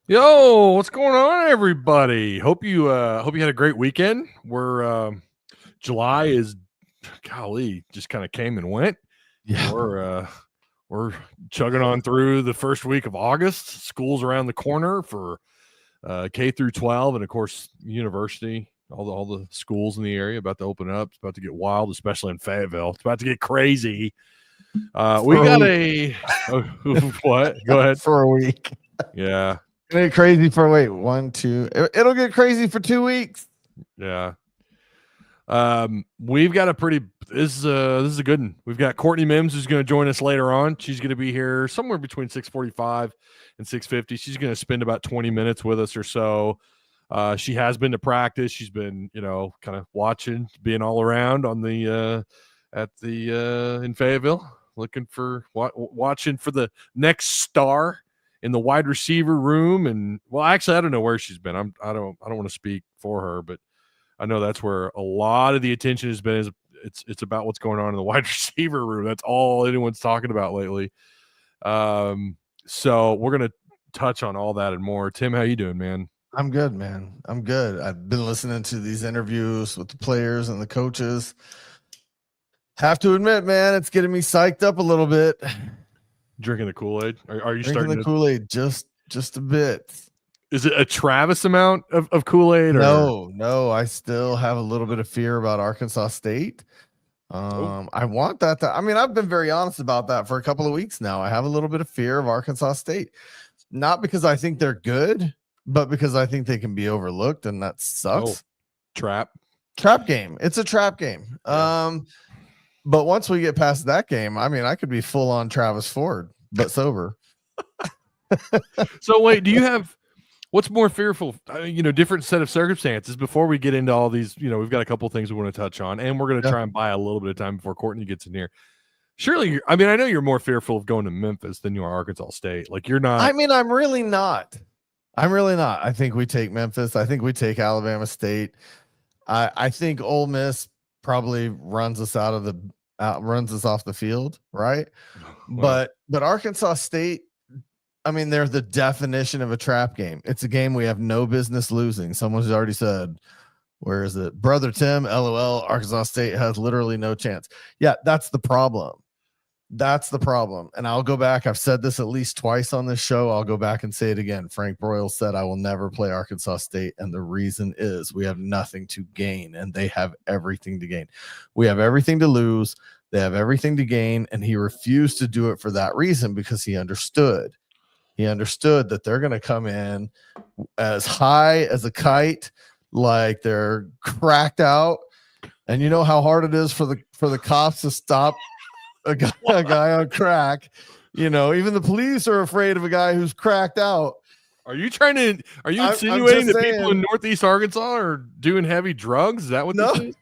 Yo, what's going on, everybody? Hope you had a great weekend. July is golly, just kind of came and went. Yeah. We're chugging on through the first week of August. School's around the corner for K through 12, and of course, university. All the schools in the area about to open up. It's about to get wild, especially in Fayetteville. It's about to get crazy. We For a got week. what? Go ahead. For a week. Yeah. It'll get crazy for wait, 1, 2. It'll get crazy for 2 weeks. Yeah. We've got a pretty this is a good one. We've got Courtney Mims who's going to join us later on. She's going to be here somewhere between 6:45 and 6:50. She's going to spend about 20 minutes with us or so. She has been to practice. She's been, kind of watching, being all around on the in Fayetteville, looking for watching for the next star in the wide receiver room. And well, actually, I don't know where she's been. I don't want to speak for her, but I know that's where a lot of the attention has been. It's about what's going on in the wide receiver room. That's all anyone's talking about lately. So we're gonna touch on all that and more. Tim, how you doing, man? I'm good, man. I'm good. I've been listening to these interviews with the players and the coaches. Have to admit, man, it's getting me psyched up a little bit. Drinking the Kool-Aid? Are you Drinking starting the Kool-Aid just a bit? Is it a Travis amount of Kool-Aid? No. I still have a little bit of fear about Arkansas State. I want that. I've been very honest about that for a couple of weeks now. I have a little bit of fear of Arkansas State, not because I think they're good, but because I think they can be overlooked, and that sucks. Trap game. It's a trap game. Yeah. But once we get past that game, I could be full on Travis Ford, but sober. So wait, do you have what's more fearful? Different set of circumstances. Before we get into all these, we've got a couple of things we want to touch on, and we're going to try and buy a little bit of time before Courtney gets in here. Surely, I know you're more fearful of going to Memphis than you are Arkansas State. Like you're not. I'm really not. I think we take Memphis. I think we take Alabama State. I think Ole Miss probably runs us off the field, right? Wow. But Arkansas State, they're the definition of a trap game. It's a game we have no business losing. Someone's already said, where is it? Brother Tim, LOL, Arkansas State has literally no chance. Yeah, that's the problem. And I'll go back. I've said this at least twice on this show. I'll go back and say it again. Frank Broyles said, I will never play Arkansas State. And the reason is we have nothing to gain, and they have everything to gain. We have everything to lose. They have everything to gain. And he refused to do it for that reason, because he understood. He understood that they're going to come in as high as a kite, like they're cracked out. And you know how hard it is for the cops to stop a guy on crack. Even the police are afraid of a guy who's cracked out. Are you insinuating that people in Northeast Arkansas are doing heavy drugs? Is that what this is?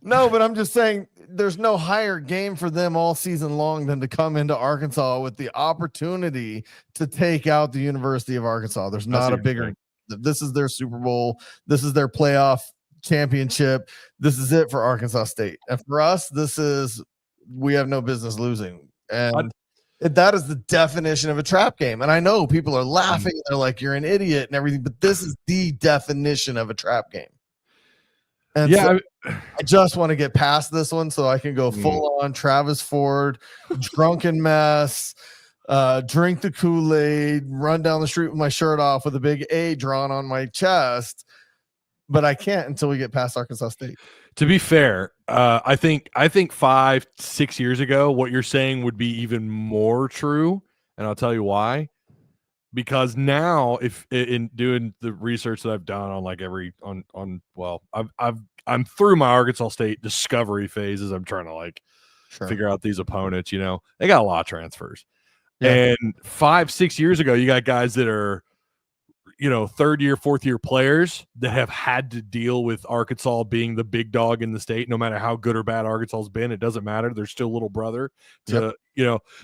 No, but I'm just saying there's no higher game for them all season long than to come into Arkansas with the opportunity to take out the University of Arkansas. There's not a bigger. This is their Super Bowl. This is their playoff championship. This is it for Arkansas State. And for us, we have no business losing. And that is the definition of a trap game. And I know people are laughing. They're like, you're an idiot and everything, but this is the definition of a trap game. And so I just want to get past this one so I can go full on Travis Ford, drunken mess, drink the Kool-Aid, run down the street with my shirt off with a big A drawn on my chest. But I can't until we get past Arkansas State. To be fair, I think 5-6 years ago, what you're saying would be even more true, and I'll tell you why. Because now, if in doing the research that I've done on I'm through my Arkansas State discovery phases. I'm trying to figure out these opponents. They got a lot of transfers, and 5-6 years ago, you got guys that are third year, fourth year players that have had to deal with Arkansas being the big dog in the state. No matter how good or bad Arkansas's been, it doesn't matter. They're still little brother to,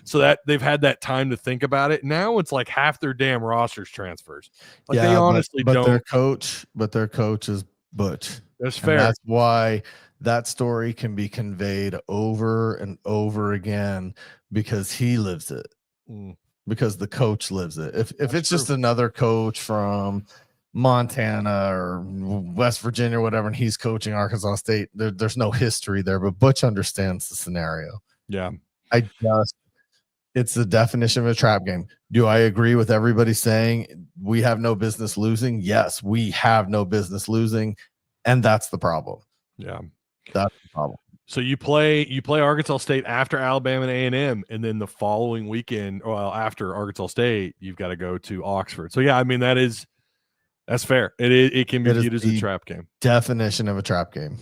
so that they've had that time to think about it. Now it's like half their damn rosters transfers. They honestly don't. But their coach is Butch. That's fair. And that's why that story can be conveyed over and over again, because he lives it. because the coach lives it. If it's just another coach from Montana or West Virginia or whatever, and he's coaching Arkansas State, there's no history there. But Butch understands the scenario. Yeah. It's the definition of a trap game. Do I agree with everybody saying we have no business losing? Yes, we have no business losing, and that's the problem. Yeah, that's the problem. So you play Arkansas State after Alabama and A&M, and then the following weekend, well, after Arkansas State, you've got to go to Oxford. So yeah, I mean that's fair. It can be viewed as a trap game. Definition of a trap game.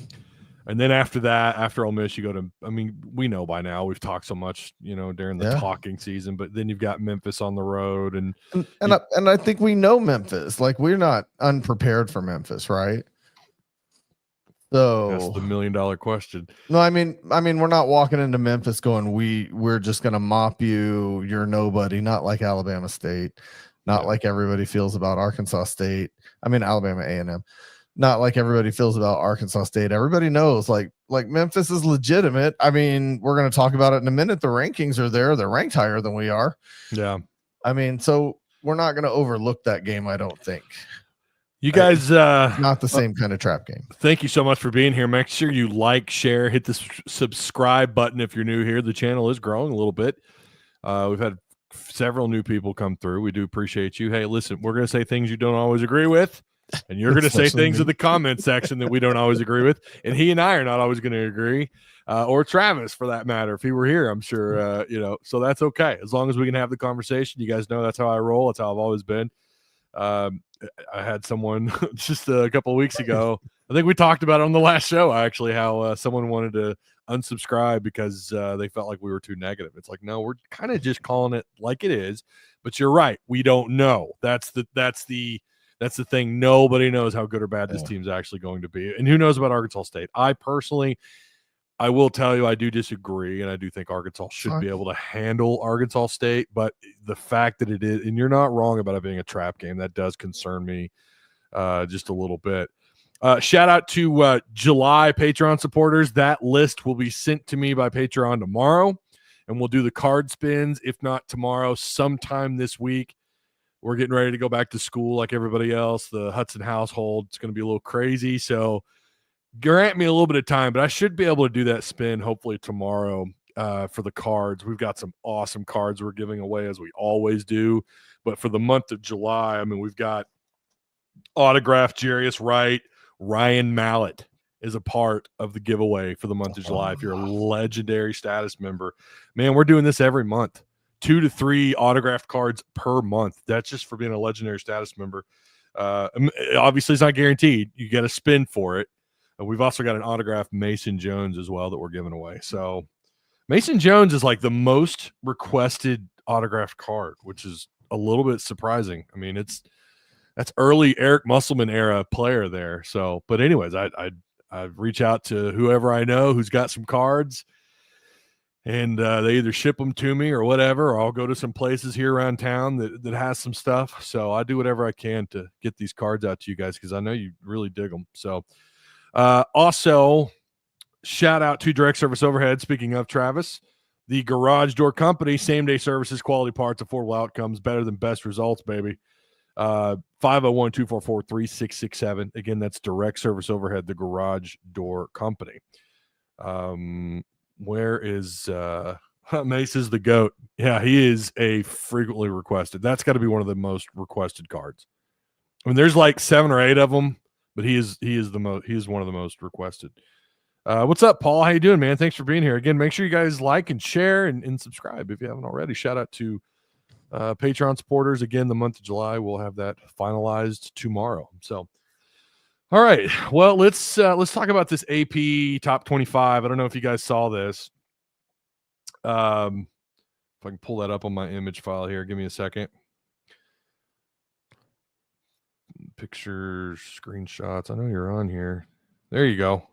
And then after that, after Ole Miss, you go to, I mean, we know by now, we've talked so much, during the talking season, but then you've got Memphis on the road. And I think we know Memphis. Like, we're not unprepared for Memphis, right? So that's the $1 million question. No, I mean, we're not walking into Memphis going, we're just going to mop you. You're nobody, not like Alabama State, not like everybody feels about Arkansas State. I mean, Alabama A&M. Not like everybody feels about Arkansas State. Everybody knows like Memphis is legitimate. I mean, we're going to talk about it in a minute. The rankings are there. They're ranked higher than we are. Yeah. I mean, so we're not going to overlook that game, I don't think. You guys, not the same kind of trap game. Thank you so much for being here. Make sure you like, share, hit the subscribe button if you're new here. The channel is growing a little bit. We've had several new people come through. We do appreciate you. Hey, listen, we're going to say things you don't always agree with. And you're going to say things in the comment section that we don't always agree with. And he and I are not always going to agree, or Travis for that matter. If he were here, I'm sure, so that's okay. As long as we can have the conversation. You guys know that's how I roll. That's how I've always been. I had someone just a couple of weeks ago. I think we talked about it on the last show, actually, how someone wanted to unsubscribe because they felt like we were too negative. It's like, no, we're kind of just calling it like it is. But you're right. We don't know. That's the thing. Nobody knows how good or bad this team's actually going to be. And who knows about Arkansas State? I will tell you, I do disagree. And I do think Arkansas should be able to handle Arkansas State. But the fact that it is, and you're not wrong about it being a trap game, that does concern me just a little bit. Shout out to July Patreon supporters. That list will be sent to me by Patreon tomorrow. And we'll do the card spins. If not tomorrow, sometime this week. We're getting ready to go back to school like everybody else. The Hudson household, it's going to be a little crazy. So grant me a little bit of time, but I should be able to do that spin hopefully tomorrow for the cards. We've got some awesome cards we're giving away as we always do. But for the month of July, I mean, we've got autographed Jarius Wright. Ryan Mallett is a part of the giveaway for the month of July. If you're a legendary status member, man, we're doing this every month. 2 to 3 autographed cards per month. That's just for being a legendary status member. Obviously, it's not guaranteed. You got to spin for it. We've also got an autographed Mason Jones as well that we're giving away. So Mason Jones is like the most requested autographed card, which is a little bit surprising. I mean, that's early Eric Musselman era player there. So, but anyways, I reach out to whoever I know who's got some cards. And they either ship them to me or whatever, or I'll go to some places here around town that has some stuff. So I do whatever I can to get these cards out to you guys because I know you really dig them. So also, shout out to Direct Service Overhead. Speaking of Travis, the Garage Door Company, same-day services, quality parts, affordable outcomes, better than best results, baby. 501-244-3667. Again, that's Direct Service Overhead, the Garage Door Company. Where is Mace is the GOAT? Yeah, he is a frequently requested. That's got to be one of the most requested cards. I mean, there's like 7 or 8 of them, but he is one of the most requested. What's up, Paul? How you doing, man? Thanks for being here. Again, make sure you guys like and share and subscribe if you haven't already. Shout out to Patreon supporters. Again, the month of July, we'll have that finalized tomorrow. So all right. Well, let's talk about this AP top 25. I don't know if you guys saw this. If I can pull that up on my image file here, give me a second. Pictures, screenshots. I know you're on here. There you go.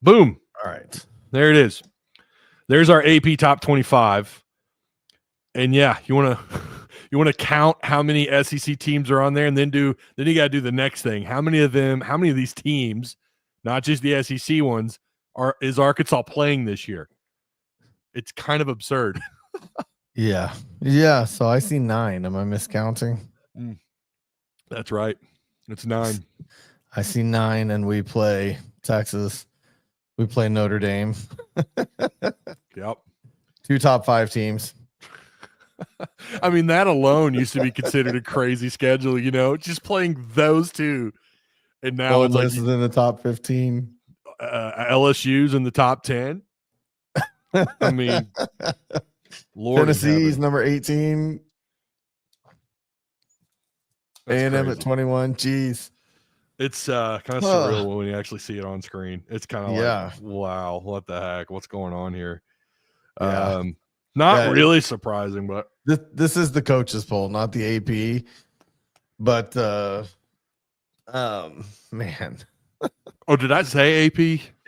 Boom. All right. There it is. There's our AP top 25. And yeah, you want to count how many SEC teams are on there, and then you got to do the next thing. How many of these teams, not just the SEC ones, is Arkansas playing this year? It's kind of absurd. Yeah. Yeah. So I see 9. Am I miscounting? That's right. It's 9. I see 9, and we play Texas. We play Notre Dame. Yep. 2 top 5 teams. I mean, that alone used to be considered a crazy schedule, just playing those two. And now it's like Miss is in the top 15. LSU's in the top 10. I mean, Lord Tennessee's number 18. A&M at 21. Jeez. It's kind of surreal when you actually see it on screen. It's kind of like, wow, what the heck? What's going on here? Yeah. Not really surprising, but this is the coaches poll, not the AP. But man. Oh, did I say AP?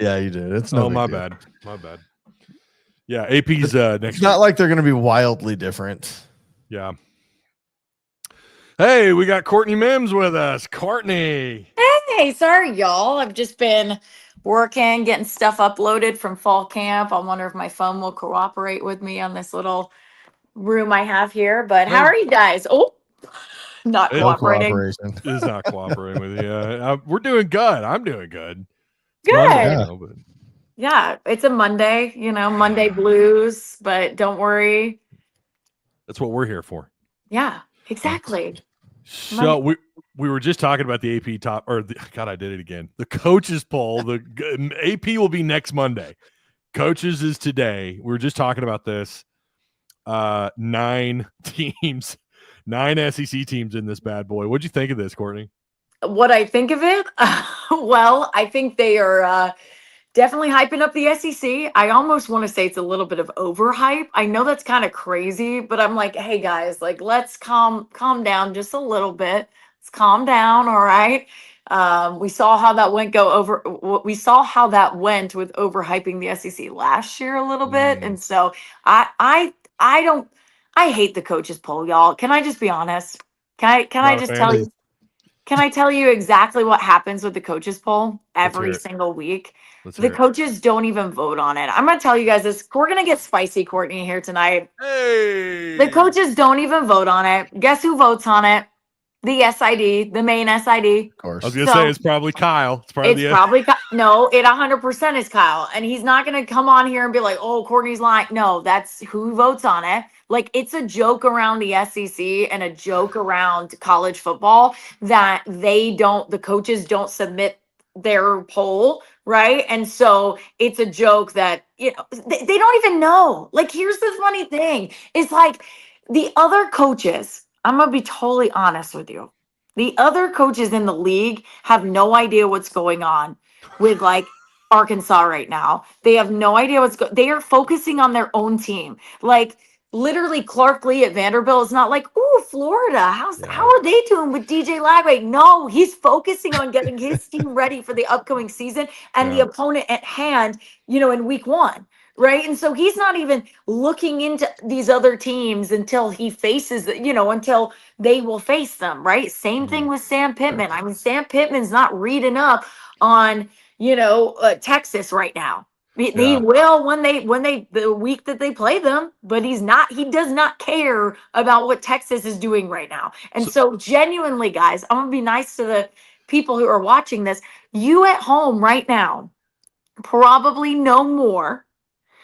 Yeah, you did. It's no my deal. bad. My bad. Yeah, AP's next. It's not like they're going to be wildly different. Yeah. Hey, we got Courtney Mims with us. Courtney. Hey, sorry, y'all. I've just been working, getting stuff uploaded from fall camp. I wonder if my phone will cooperate with me on this little room I have here. But how are you guys? Oh, not cooperating. It is not cooperating with you. We're doing good. I'm doing good. Good. Monday, yeah, it's a Monday, Monday blues, but don't worry. That's what we're here for. Yeah, exactly. So we were just talking about the AP top, God, I did it again. The coaches poll. The AP will be next Monday. Coaches is today. We were just talking about this. 9 teams, 9 SEC teams in this bad boy. What'd you think of this, Courtney? What I think of it? Well, I think they are definitely hyping up the SEC. I almost want to say it's a little bit of overhype. I know that's kind of crazy, but I'm like, hey guys, like let's calm down just a little bit. Let's calm down, all right? We saw how that went we saw how that went with overhyping the SEC last year a little bit. And so I hate the coaches poll, y'all. Can I just be honest? Can I just tell you? Can I tell you exactly what happens with the coaches poll every single week? The coaches don't even vote on it. I'm going to tell you guys this. We're going to get spicy, Courtney, here tonight. Hey! The coaches don't even vote on it. Guess who votes on it? The SID, the main SID. Of course. I was going to say it's probably Kyle. No, it 100% is Kyle. And he's not going to come on here and be like, oh, Courtney's lying. No, that's who votes on it. Like, it's a joke around the SEC and a joke around college football that the coaches don't submit their poll, right? And so it's a joke that, they don't even know. Like, here's the funny thing. It's like the other coaches, I'm going to be totally honest with you. The other coaches in the league have no idea what's going on with like Arkansas right now. They have no idea they are focusing on their own team. Like, literally Clark Lee at Vanderbilt is not like, ooh, Florida, how are they doing with DJ Lagway? No, he's focusing on getting his team ready for the upcoming season and the opponent at hand, in week 1. Right. And so he's not even looking into these other teams until he faces, until they will face them. Right. Same thing with Sam Pittman. I mean, Sam Pittman's not reading up on, Texas right now. He will when the week that they play them, but he does not care about what Texas is doing right now. And so genuinely, guys, I'm gonna be nice to the people who are watching this. You at home right now probably know more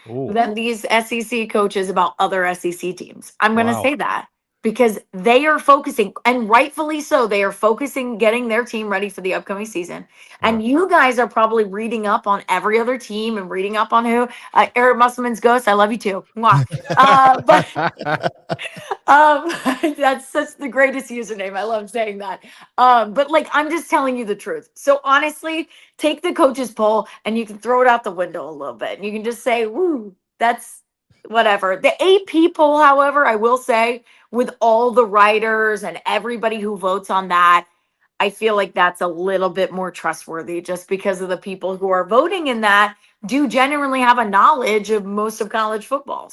than these SEC coaches about other SEC teams. I'm going to say that because they are focusing, and rightfully so, they are focusing getting their team ready for the upcoming season. And you guys are probably reading up on every other team and reading up on who. Eric Musselman's Ghost, I love you too. That's such the greatest username. I love saying that. But like, I'm just telling you the truth. So honestly, take the coaches poll and you can throw it out the window a little bit. And you can just say, woo, that's whatever. The AP poll, however, I will say, with all the writers and everybody who votes on that, I feel like that's a little bit more trustworthy just because of the people who are voting in that do genuinely have a knowledge of most of college football.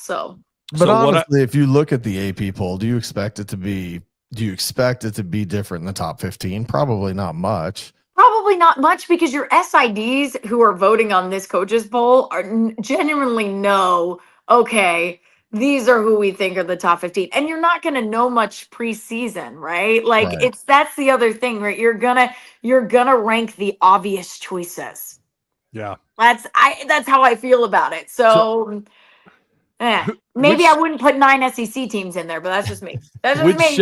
But honestly, if you look at the AP poll, do you expect it to be different in the top 15? Probably not much. Probably not much because your SIDs who are voting on this coaches poll are genuinely know, okay, these are who we think are the top 15. And you're not going to know much preseason, right? Like Right. that's the other thing, right? You're going to rank the obvious choices. Yeah. That's how I feel about it. So maybe which I wouldn't put 9 SEC teams in there, but that's just me. That's just which me.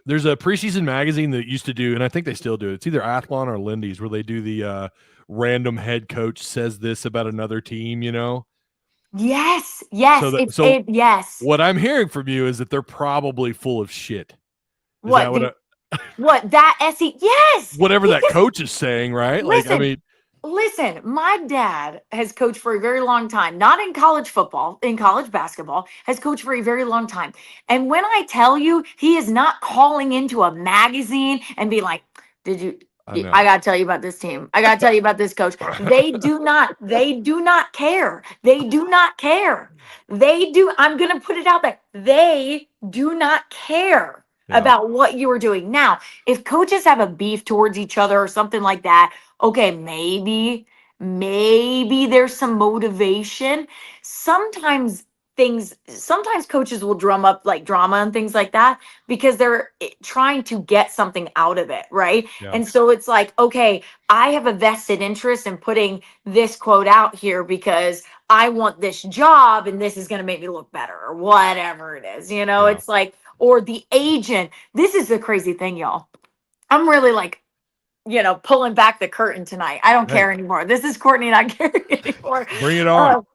there's a preseason magazine that used to do, and I think they still do it. It's either Athlon or Lindy's, where they do the random head coach says this about another team, you know? Yes. Yes. What I'm hearing from you is that they're probably full of shit. Is What? That SE? Yes. whatever that coach is saying, right? Listen, my dad has coached for a very long time, not in college football, in college basketball, has coached for a very long time. And when I tell you, he is not calling into a magazine and be like, I got to tell you about this team. I got to tell you about this coach. They do not care. They do not care. I'm going to put it out there. They do not care about what you are doing. Now, if coaches have a beef towards each other or something like that, okay, maybe there's some motivation. Sometimes coaches will drum up like drama and things like that because they're trying to get something out of it, right? Yeah. And so it's like, okay, I have a vested interest in putting this quote out here because I want this job and this is going to make me look better or whatever it is, you know? Yeah. It's like, or the agent. This is the crazy thing, y'all. I'm really like, pulling back the curtain tonight. I don't care anymore. This is Courtney not caring anymore. Bring it on.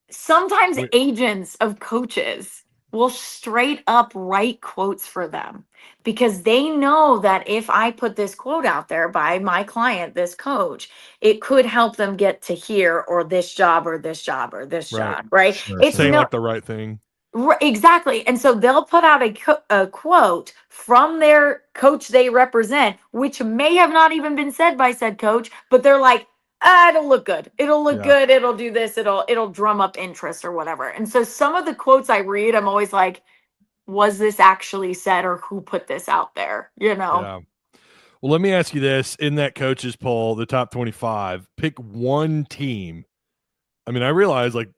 Sometimes agents of coaches will straight up write quotes for them because they know that if I put this quote out there by my client, this coach, it could help them get to here or this job or this job or this job, right? Sure, It's saying like the right thing. Exactly. And so they'll put out a quote from their coach they represent, which may have not even been said by said coach, but they're like, it'll look good. It'll look good. It'll do this. It'll drum up interest or whatever. And so some of the quotes I read, I'm always like, was this actually said or who put this out there? You know? Yeah. Well, let me ask you this. In that coaches poll, the top 25, pick one team. I mean, I realize like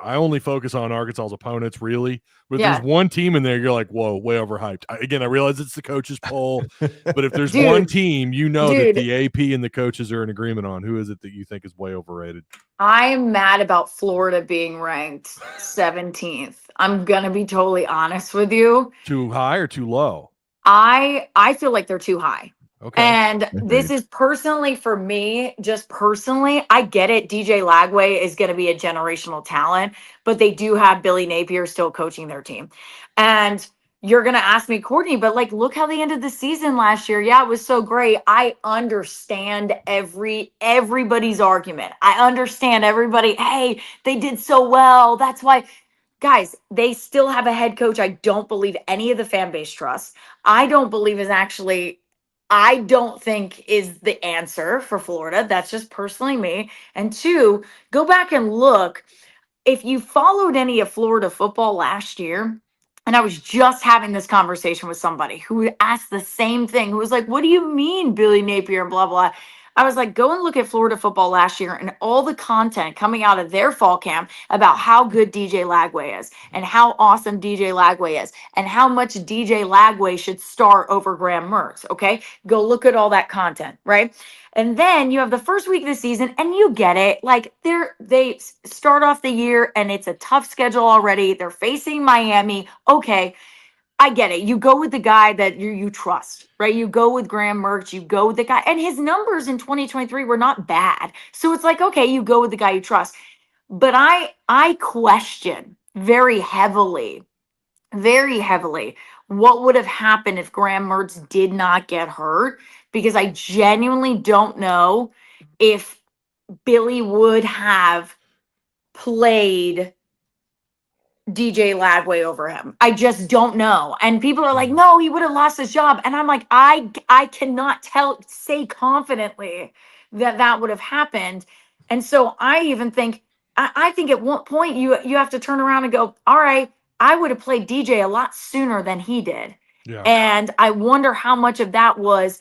I only focus on Arkansas's opponents, really. But if there's one team in there, you're like, whoa, way overhyped. I realize it's the coaches poll, but if there's one team, that the AP and the coaches are in agreement on, who is it that you think is way overrated? I'm mad about Florida being ranked 17th. I'm going to be totally honest with you. Too high or too low? I feel like they're too high. Okay. And this is personally for me, just personally, I get it. DJ Lagway is going to be a generational talent, but they do have Billy Napier still coaching their team. And you're going to ask me, Courtney, but like, look how they ended the season last year. Yeah, it was so great. I understand everybody's argument. I understand everybody. Hey, they did so well. That's why. Guys, they still have a head coach I don't believe any of the fan base trusts. I don't think is the answer for Florida. That's just personally me. And two, go back and look. If you followed any of Florida football last year, and I was just having this conversation with somebody who asked the same thing, who was like, what do you mean Billy Napier and blah, blah. I was like, go and look at Florida football last year and all the content coming out of their fall camp about how good DJ Lagway is and how awesome DJ Lagway is and how much DJ Lagway should start over Graham Mertz. Okay. Go look at all that content. Right. And then you have the first week of the season and you get it. Like they start off the year and it's a tough schedule already. They're facing Miami. Okay. I get it. You go with the guy that you trust, right? You go with Graham Mertz, you go with the guy, and his numbers in 2023 were not bad. So it's like, okay, you go with the guy you trust. But I question very heavily what would have happened if Graham Mertz did not get hurt, because I genuinely don't know if Billy would have played DJ Lagway over him. I just don't know. And people are like, no, he would have lost his job. And I'm like, I cannot say confidently that would have happened. And so I even think, I think at one point you have to turn around and go, all right, I would have played DJ a lot sooner than he did. Yeah. And I wonder how much of that was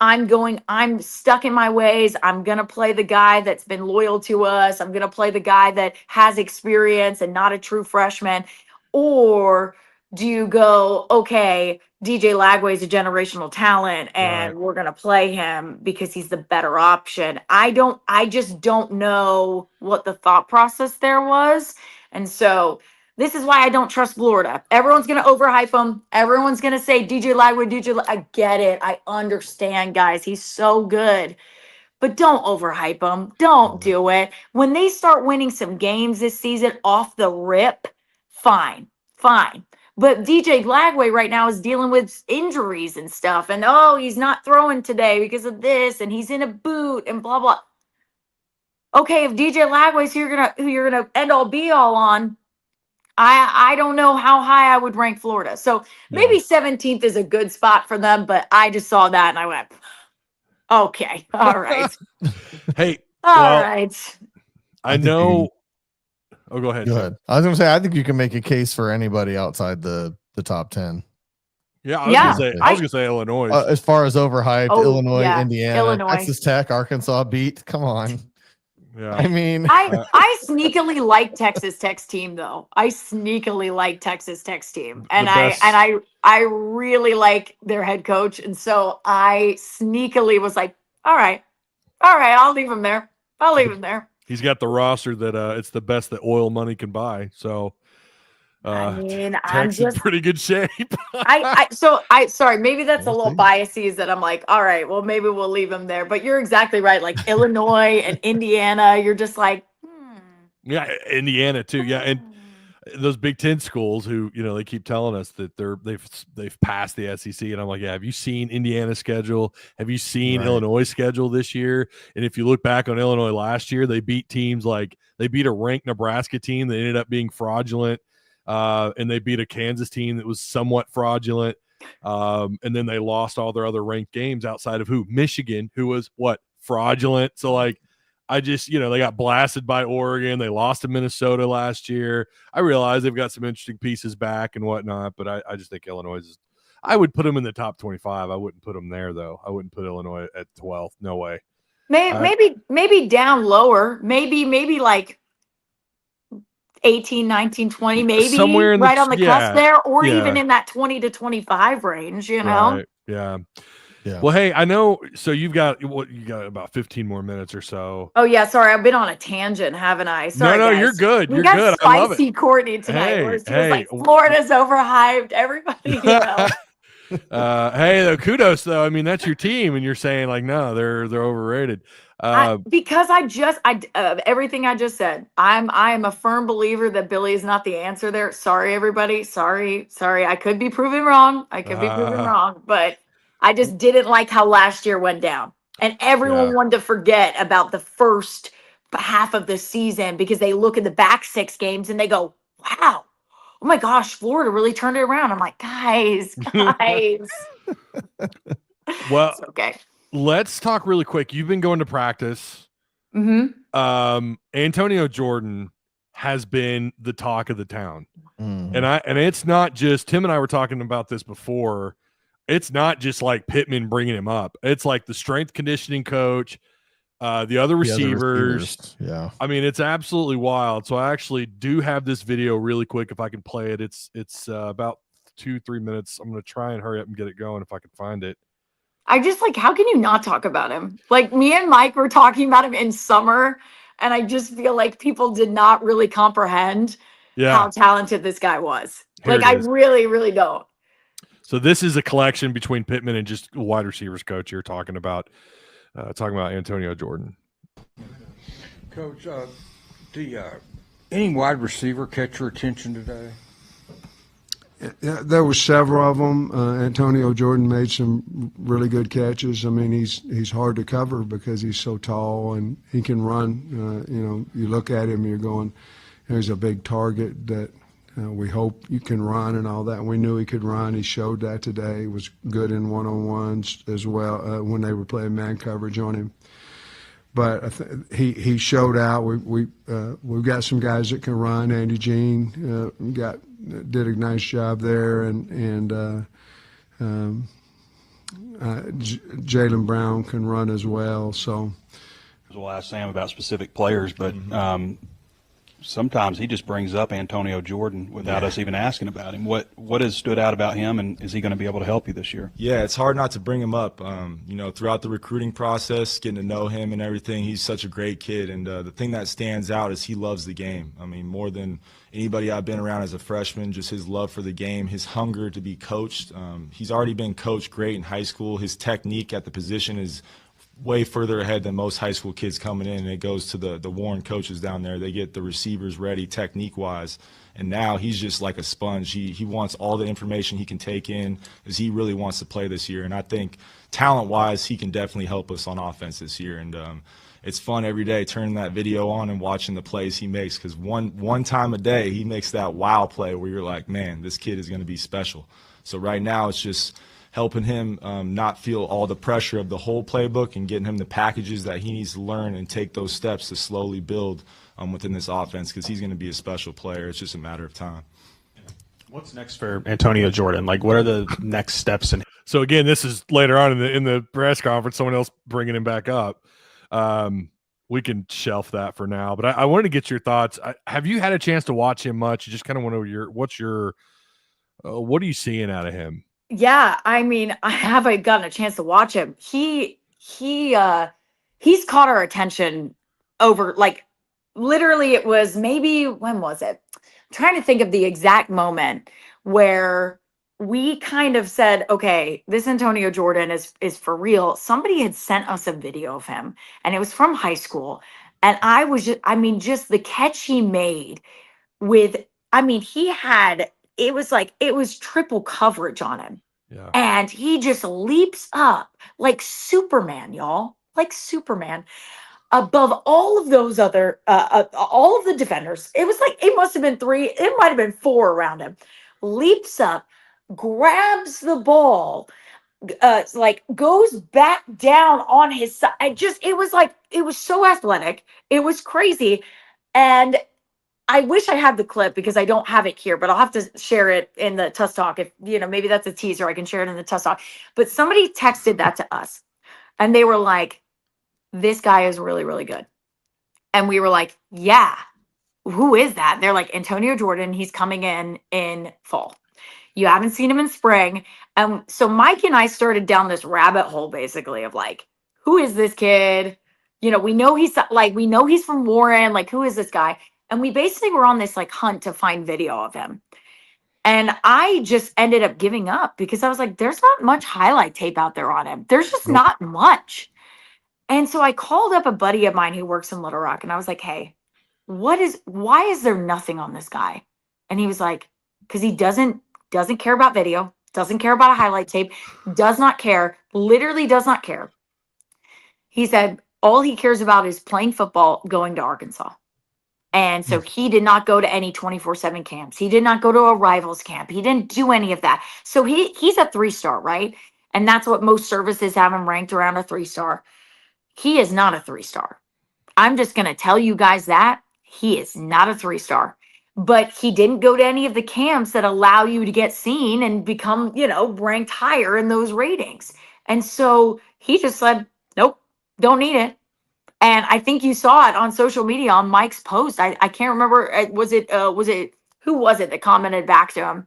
I'm stuck in my ways. I'm going to play the guy that's been loyal to us. I'm going to play the guy that has experience and not a true freshman. Or do you go, okay, DJ Lagway's a generational talent and Right. we're going to play him because he's the better option? I just don't know what the thought process there was. And so this is why I don't trust Florida. Everyone's going to overhype him. Everyone's going to say DJ Lagway, I get it. I understand, guys. He's so good. But don't overhype him. Don't do it. When they start winning some games this season off the rip, fine. But DJ Lagway right now is dealing with injuries and stuff. And oh, he's not throwing today because of this. And he's in a boot and blah, blah. Okay, if DJ Lagway's who you're gonna end all be all on, I don't know how high I would rank Florida. So maybe 17th is a good spot for them, but I just saw that and I went, okay, all right. Hey, All right. I know. Oh, go ahead. Go ahead. I was gonna say I think you can make a case for anybody outside the top 10. Yeah, I was gonna say Illinois. As far as overhyped, Illinois, Indiana, Illinois. Texas Tech, Arkansas beat. Come on. Yeah. I mean, I sneakily like Texas Tech's team though. I sneakily like Texas Tech's team, and I really like their head coach, and so I sneakily was like, all right, I'll leave him there. He's got the roster that it's the best that oil money can buy. So I mean, Tech's in pretty good shape. Sorry, maybe that's a little biasy is that I'm like, all right, well, maybe we'll leave him there. But you're exactly right. Like Illinois and Indiana, you're just like, Yeah, Indiana too. Yeah, and those Big Ten schools who they keep telling us that they've passed the SEC, and I'm like, yeah. Have you seen Indiana's schedule? Have you seen Illinois' schedule this year? And if you look back on Illinois last year, they beat teams like they beat a ranked Nebraska team that ended up being fraudulent. And they beat a Kansas team that was somewhat fraudulent. And then they lost all their other ranked games outside of Michigan, who was fraudulent. So like, I just, they got blasted by Oregon. They lost to Minnesota last year. I realize they've got some interesting pieces back and whatnot, but I just think Illinois I would put them in the top 25. I wouldn't put them there though. I wouldn't put Illinois at 12th. No way. Maybe down lower, maybe like 18, 19, 20, maybe somewhere in right on the cusp there, or even in that 20 to 25 range, Right. Yeah. Well, hey, I know. So you got about 15 more minutes or so. Oh yeah, sorry, I've been on a tangent, haven't I? Sorry, no, guys. you're good. We You're got good. I love spicy it. Courtney tonight. Where she was like, Florida's overhyped. Everybody, Hey, though, kudos though. I mean, that's your team, and you're saying like, no, they're overrated. Because everything I just said, I am a firm believer that Billy is not the answer there. Sorry, everybody. Sorry. I could be proven wrong. But I just didn't like how last year went down, and everyone wanted to forget about the first half of the season because they look at the back 6 games and they go, "Wow, oh my gosh, Florida really turned it around." I'm like, guys. Well, it's okay. Let's talk really quick. You've been going to practice. Mm-hmm. Antonio Jordan has been the talk of the town. Mm-hmm. And it's not just Tim and I were talking about this before. It's not just like Pittman bringing him up. It's like the strength conditioning coach, the other receivers. Yeah. I mean, it's absolutely wild. So I actually do have this video really quick. If I can play it, it's about 2-3 minutes. I'm going to try and hurry up and get it going if I can find it. I just how can you not talk about him? Like me and Mike were talking about him in summer, and I just feel like people did not really comprehend how talented this guy was. I really, really don't. So this is a collection between Pittman and just wide receivers coach you're talking about Antonio Jordan. Coach, any wide receiver catch your attention today? Yeah, there were several of them. Antonio Jordan made some really good catches. I mean, he's hard to cover because he's so tall and he can run. You look at him, you're going, there's a big target that we hope you can run and all that. We knew he could run. He showed that today. He was good in one-on-ones as well when they were playing man coverage on him. But he showed out. We've got some guys that can run. Andy Jean did a nice job there, and Jalen Brown can run as well. So We'll ask Sam about specific players, but sometimes he just brings up Antonio Jordan without us even asking about him. What has stood out about him, and is he going to be able to help you this year? Yeah, it's hard not to bring him up. Throughout the recruiting process, getting to know him and everything, he's such a great kid. And the thing that stands out is he loves the game. I mean, more than anybody I've been around as a freshman, just his love for the game, his hunger to be coached. He's already been coached great in high school. His technique at the position is way further ahead than most high school kids coming in, and it goes to the Warren coaches down there. They get the receivers ready technique-wise, and now he's just like a sponge. He wants all the information he can take in, as he really wants to play this year. And I think talent-wise, he can definitely help us on offense this year. And it's fun every day turning that video on and watching the plays he makes, because one time a day he makes that wow play where you're like, man, this kid is going to be special. So right now it's just helping him not feel all the pressure of the whole playbook and getting him the packages that he needs to learn and take those steps to slowly build within this offense, because he's going to be a special player. It's just a matter of time. What's next for Antonio Jordan? Like, what are the next steps? So again, this is later on in the press conference, someone else bringing him back up. We can shelf that for now, but I wanted to get your thoughts. Have you had a chance to watch him much? You just kind of want to what are you seeing out of him? Yeah, I mean, I haven't gotten a chance to watch him. He's caught our attention over, like, literally it was maybe, when was it? I'm trying to think of the exact moment where we kind of said, okay, this Antonio Jordan is for real. Somebody had sent us a video of him, and it was from high school. And I was just the catch he made it was triple coverage on him. Yeah. And he just leaps up like Superman, y'all, like Superman, above all of those other, all of the defenders. It was like, it must have been 3, it might have been 4 around him. Leaps up, grabs the ball, goes back down on his side. It was so athletic. It was crazy. And I wish I had the clip, because I don't have it here, but I'll have to share it in the Tusk Talk. If, maybe that's a teaser, I can share it in the Tusk Talk. But somebody texted that to us, and they were like, this guy is really, really good. And we were like, yeah, who is that? They're like, Antonio Jordan. He's coming in fall. You haven't seen him in spring. So Mike and I started down this rabbit hole, basically, of like, who is this kid? We know he's from Warren. Like, who is this guy? And we basically were on this like hunt to find video of him. And I just ended up giving up, because I was like, there's not much highlight tape out there on him. There's just not much. And so I called up a buddy of mine who works in Little Rock, and I was like, hey, why is there nothing on this guy? And he was like, because he doesn't care about video, doesn't care about a highlight tape, does not care, literally does not care. He said, all he cares about is playing football, going to Arkansas. And so he did not go to any 24/7 camps. He did not go to a rivals camp. He didn't do any of that. So he's a 3-star, right? And that's what most services have him ranked around, a 3-star. He is not a 3-star. I'm just going to tell you guys that he is not a 3-star. But he didn't go to any of the camps that allow you to get seen and become, ranked higher in those ratings. And so he just said, nope, don't need it. And I think you saw it on social media on Mike's post. I can't remember. Who was it that commented back to him?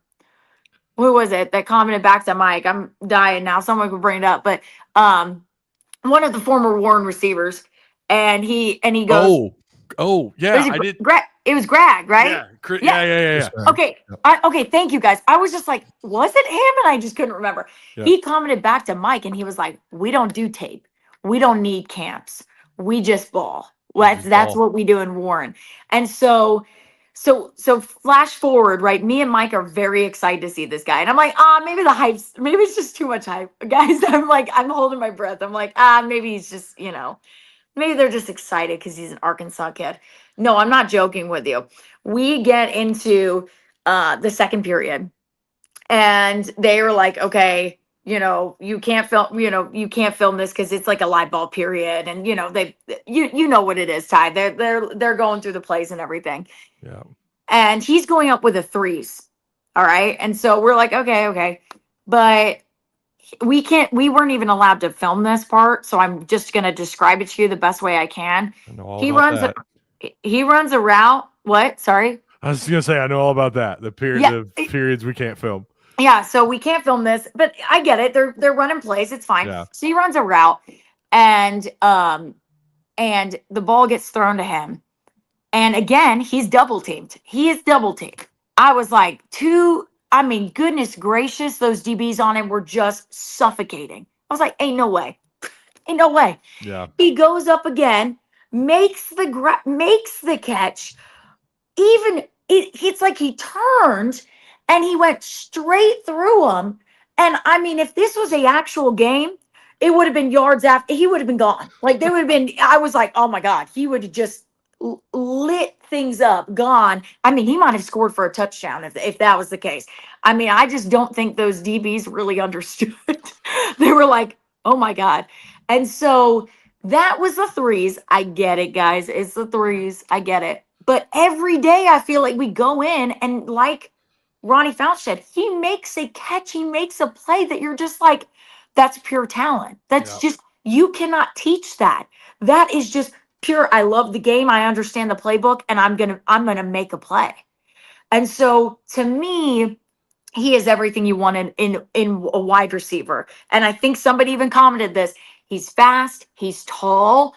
Who was it that commented back to Mike? I'm dying now. Someone could bring it up. But one of the former Warren receivers. And he goes, Oh yeah. I did. It was Greg, right? Yeah. Okay. Okay. Thank you, guys. I was just like, was it him? And I just couldn't remember. Yeah. He commented back to Mike, and he was like, we don't do tape. We don't need camps. We just ball. That's what we do in Warren. And so flash forward, right? Me and Mike are very excited to see this guy. And I'm like, maybe maybe it's just too much hype. Guys, I'm holding my breath. I'm like, maybe he's just, maybe they're just excited because he's an Arkansas kid. No, I'm not joking with you. We get into the second period, and they were like, okay, you can't film this because it's like a live ball period. And, you know what it is, Ty. They're going through the plays and everything. Yeah. And he's going up with a 3s. All right. And so we're like, okay. But we weren't even allowed to film this part, so I'm just going to describe it to you the best way I can. I know all He about runs that. he runs a route. What? Sorry. I was gonna say I know all about that. The Yeah. periods we can't film. Yeah, so we can't film this, but I get it. They're running plays. It's fine. Yeah. So he runs a route, and the ball gets thrown to him, and again he's double teamed. He is double teamed. I was like, I mean, goodness gracious, those DBs on him were just suffocating. I was like, ain't no way, ain't no way. Yeah. He goes up again, makes the catch. Even it's like he turned and he went straight through him. And I mean, if this was a actual game, it would have been yards after. He would have been gone. Like there would have been. I was like, oh my god, he would have just lit things up, gone. I mean, he might have scored for a touchdown if that was the case. I mean, I just don't think those DBs really understood. They were like, oh my god. And so that was the threes. I get it, guys. It's the threes. I get it. But every day I feel like we go in and like Ronnie Fouch said, he makes a catch, he makes a play that you're just like, that's pure talent. That's just, you cannot teach that. That is just pure. I love the game. I understand the playbook and I'm gonna make a play. And so to me, he is everything you want in a wide receiver. And I think somebody even commented this. He's fast, he's tall,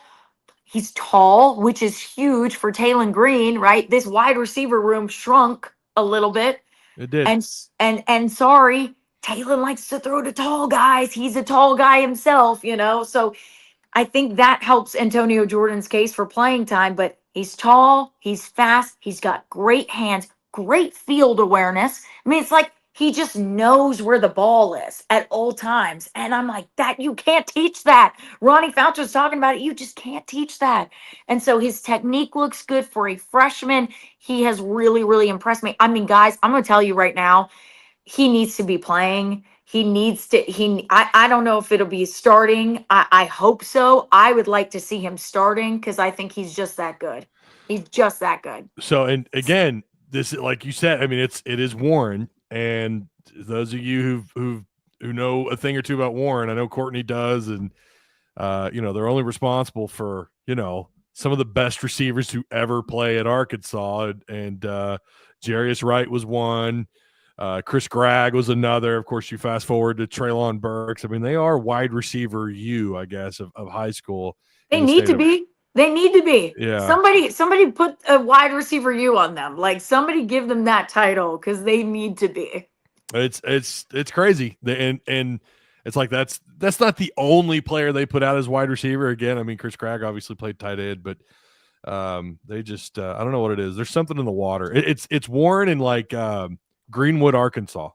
which is huge for Taylon Green, right? This wide receiver room shrunk a little bit. It did. And sorry, Taylon likes to throw to tall guys. He's a tall guy himself, So I think that helps Antonio Jordan's case for playing time, but he's tall, he's fast, he's got great hands, great field awareness. I mean, it's like he just knows where the ball is at all times. And I'm like, that you can't teach that. Ronnie Fouch was talking about it. You just can't teach that. And so his technique looks good for a freshman. He has really, really impressed me. I mean, guys, I'm going to tell you right now, he needs to be playing. He needs to, I don't know if it'll be starting. I hope so. I would like to see him starting because I think he's just that good. He's just that good. So, and again, this, like you said, I mean, it is Warren. And those of you who know a thing or two about Warren, I know Courtney does, and they're only responsible for some of the best receivers to ever play at Arkansas, and Jarius Wright was one, Chris Gregg was another. Of course, you fast forward to Treylon Burks. I mean, they are wide receiver I guess, of high school. They need to be. They need to be. Yeah. Somebody put a wide receiver on them. Like somebody give them that title because they need to be. It's crazy. And it's like that's not the only player they put out as wide receiver. Again, I mean, Chris Gregg obviously played tight end, but they just I don't know what it is. There's something in the water. It's Warren and like Greenwood, Arkansas.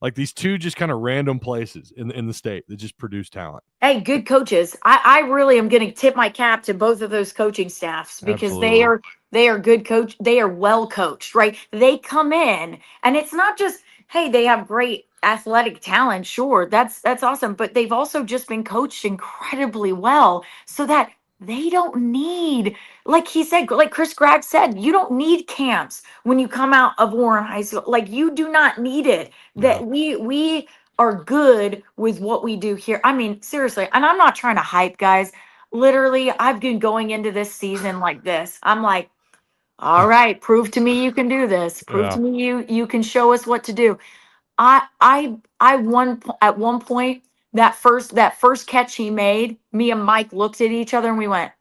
Like these two just kind of random places in the state that just produce talent. Hey, good coaches. I really am going to tip my cap to both of those coaching staffs because Absolutely. they are good coach. They are well coached, right? They come in and it's not just, hey, they have great athletic talent. Sure, that's awesome. But they've also just been coached incredibly well so that they don't need, like he said, like Chris Gregg said, you don't need camps when you come out of Warren High School. Like you do not need it. That we are good with what we do here. I mean, seriously, and I'm not trying to hype, guys. Literally, I've been going into this season like this. I'm like, all right, prove to me you can do this. Prove to me you can show us what to do. I won at one point. That first catch he made, me and Mike looked at each other and we went,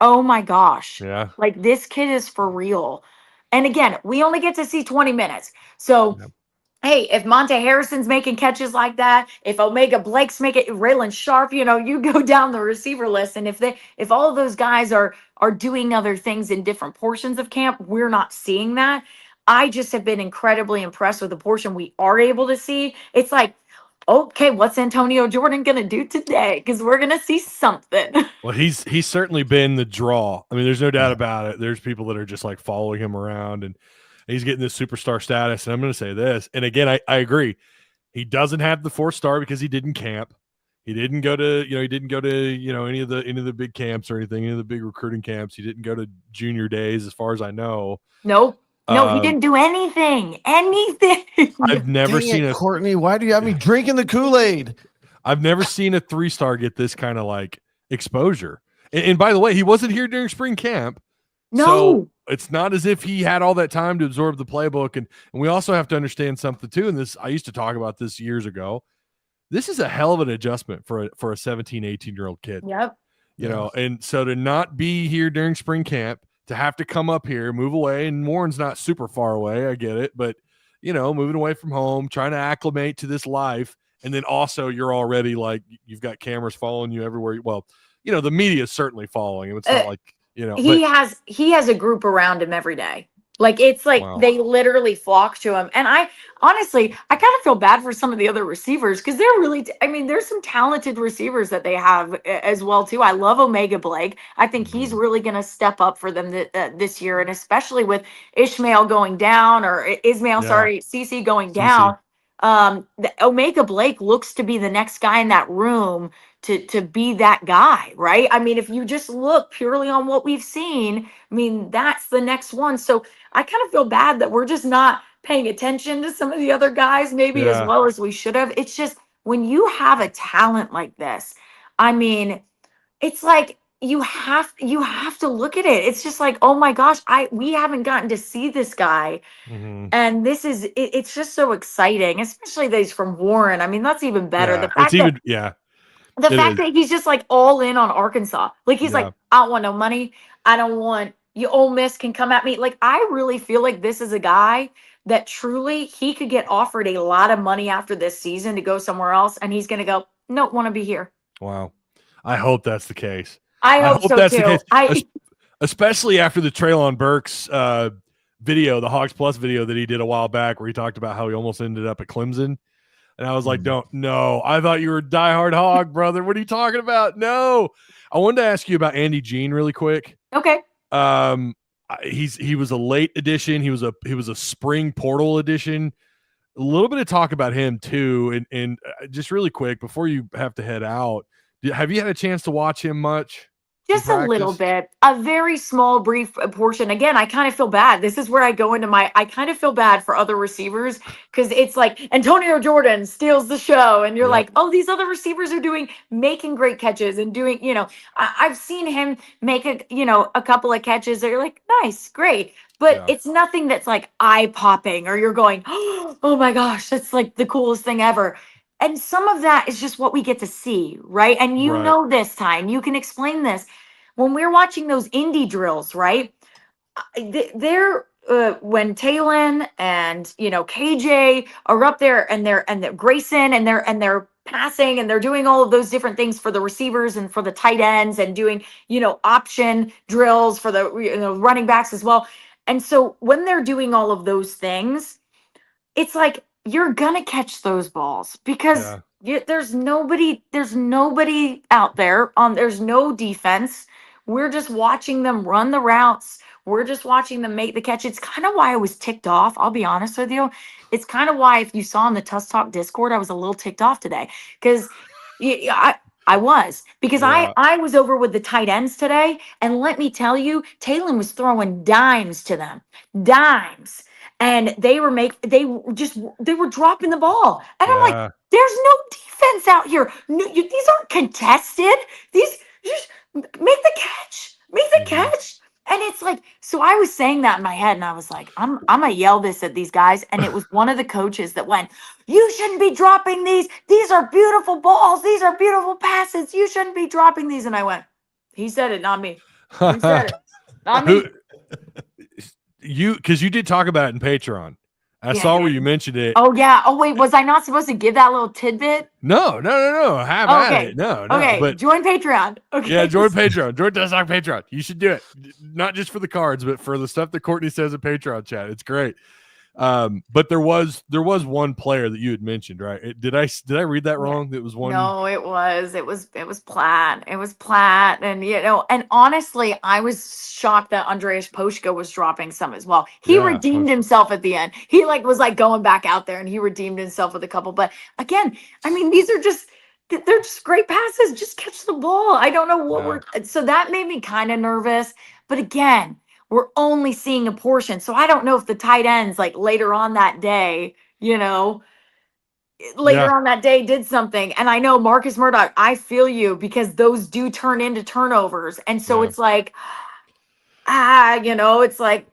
oh my gosh. Yeah. Like this kid is for real. And again, we only get to see 20 minutes. So, hey, if Monte Harrison's making catches like that, if Omega Blake's making Raylan Sharp, you go down the receiver list. And if all of those guys are doing other things in different portions of camp, we're not seeing that. I just have been incredibly impressed with the portion we are able to see. It's like, okay, what's Antonio Jordan going to do today? Because we're going to see something. Well, he's certainly been the draw. I mean, there's no doubt about it. There's people that are just like following him around, and he's getting this superstar status. And I'm going to say this, and again, I agree. He doesn't have the 4-star because he didn't camp. He didn't go to, any of the big camps or anything, any of the big recruiting camps. He didn't go to junior days, as far as I know. Nope. No, he Um, didn't do anything. Anything. I've never Dang seen it, a Courtney. Why do you have me drinking the Kool-Aid? I've never seen a 3-star get this kind of like exposure. And by the way, he wasn't here during spring camp. So No. it's not as if he had all that time to absorb the playbook. And we also have to understand something too. And this, I used to talk about this years ago. This is a hell of an adjustment for a 17, 18-year-old kid. Yep. You know, and so to not be here during spring camp, to have to come up here, move away, and Warren's not super far away, I get it, but you know, moving away from home, trying to acclimate to this life, and then also you're already like you've got cameras following you everywhere. Well, you know, the media is certainly following him. It's not like, you know, he but has a group around him every day. Like it's like Wow. they literally flock to him. And I honestly, I kind of feel bad for some of the other receivers because they're really, I mean, there's some talented receivers that they have as well too. I love Omega Blake. I think he's really going to step up for them this year, and especially with Ishmael going down or Ismail, Yeah. sorry, CC going CC. down. The Omega Blake looks to be the next guy in that room to be that guy, right? I mean, if you just look purely on what we've seen, I mean, that's the next one. So I kind of feel bad that we're just not paying attention to some of the other guys maybe as Yeah. well as we should have. It's just when you have a talent like this, I mean, it's like you have to look at it. It's just like, oh my gosh, we haven't gotten to see this guy. Mhm. And this is it's just so exciting, especially that he's from Warren. I mean, that's even better. Yeah, The it's fact that even the it fact is. that he's just like all in on Arkansas. Like he's Yeah. like, I don't want no money. I don't want you. Ole Miss can come at me. Like I really feel like this is a guy that truly he could get offered a lot of money after this season to go somewhere else, and he's gonna go, nope, want to be here. Wow. I hope that's the case. I hope so that's too. the case. Especially after the Traylon Burks video, the Hogs Plus video that he did a while back, where he talked about how he almost ended up at Clemson. And I was like, no, I thought you were a diehard Hog, brother. What are you talking about? No. I wanted to ask you about Andy Jean really quick. Okay. He was a late addition. He was a spring portal addition. A little bit of talk about him too. And just really quick before you have to head out, have you had a chance to watch him much? Just a little bit, a very small, brief portion. Again, I kind of feel bad. This is where I go into I kind of feel bad for other receivers because it's like Antonio Jordan steals the show. And you're like, oh, these other receivers are making great catches and doing, I've seen him make a couple of catches that you're like, nice, great. But it's nothing that's like eye popping or you're going, oh my gosh, that's like the coolest thing ever. And some of that is just what we get to see, right? And you know this time, you can explain this. When we're watching those indie drills, right? They're when Talon and KJ are up there and they're Grayson and they're passing and they're doing all of those different things for the receivers and for the tight ends and doing option drills for the running backs as well. And so when they're doing all of those things, it's like you're gonna catch those balls because there's nobody out there there's no defense. We're just watching them run the routes. We're just watching them make the catch. It's kind of why I was ticked off. I'll be honest with you. It's kind of why, if you saw in the Tusk Talk Discord, I was a little ticked off today because I was because I was over with the tight ends today, and let me tell you, Talon was throwing dimes to them, dimes. And they were dropping the ball. And I'm like, there's no defense out here. No, these aren't contested. These just make the catch. Make the catch. And it's like, so I was saying that in my head, and I was like, I'm gonna yell this at these guys. And it was one of the coaches that went, you shouldn't be dropping these. These are beautiful balls. These are beautiful passes. You shouldn't be dropping these. And I went, he said it, not me. He said it, not me. Because you did talk about it in Patreon. I saw where you mentioned it. Oh yeah. Oh wait, was I not supposed to give that little tidbit? No. Have at it. No. Okay. But join Patreon. Okay. yeah, join Patreon. Join Tusk Talk Patreon. You should do it. Not just for the cards, but for the stuff that Courtney says in Patreon chat. It's great. But there was one player that you had mentioned, right? Did I read that wrong? That was one. No, it was Platt. It was Platt. And and honestly, I was shocked that Andreas Poshka was dropping some as well. He redeemed himself at the end. He was going back out there and he redeemed himself with a couple. But again, I mean, they're just great passes. Just catch the ball. I don't know what so that made me kind of nervous. But again, we're only seeing a portion. So I don't know if the tight ends like later on that day, later on that day did something. And I know Marcus Murdoch, I feel you, because those do turn into turnovers. And so Yeah. it's like, it's like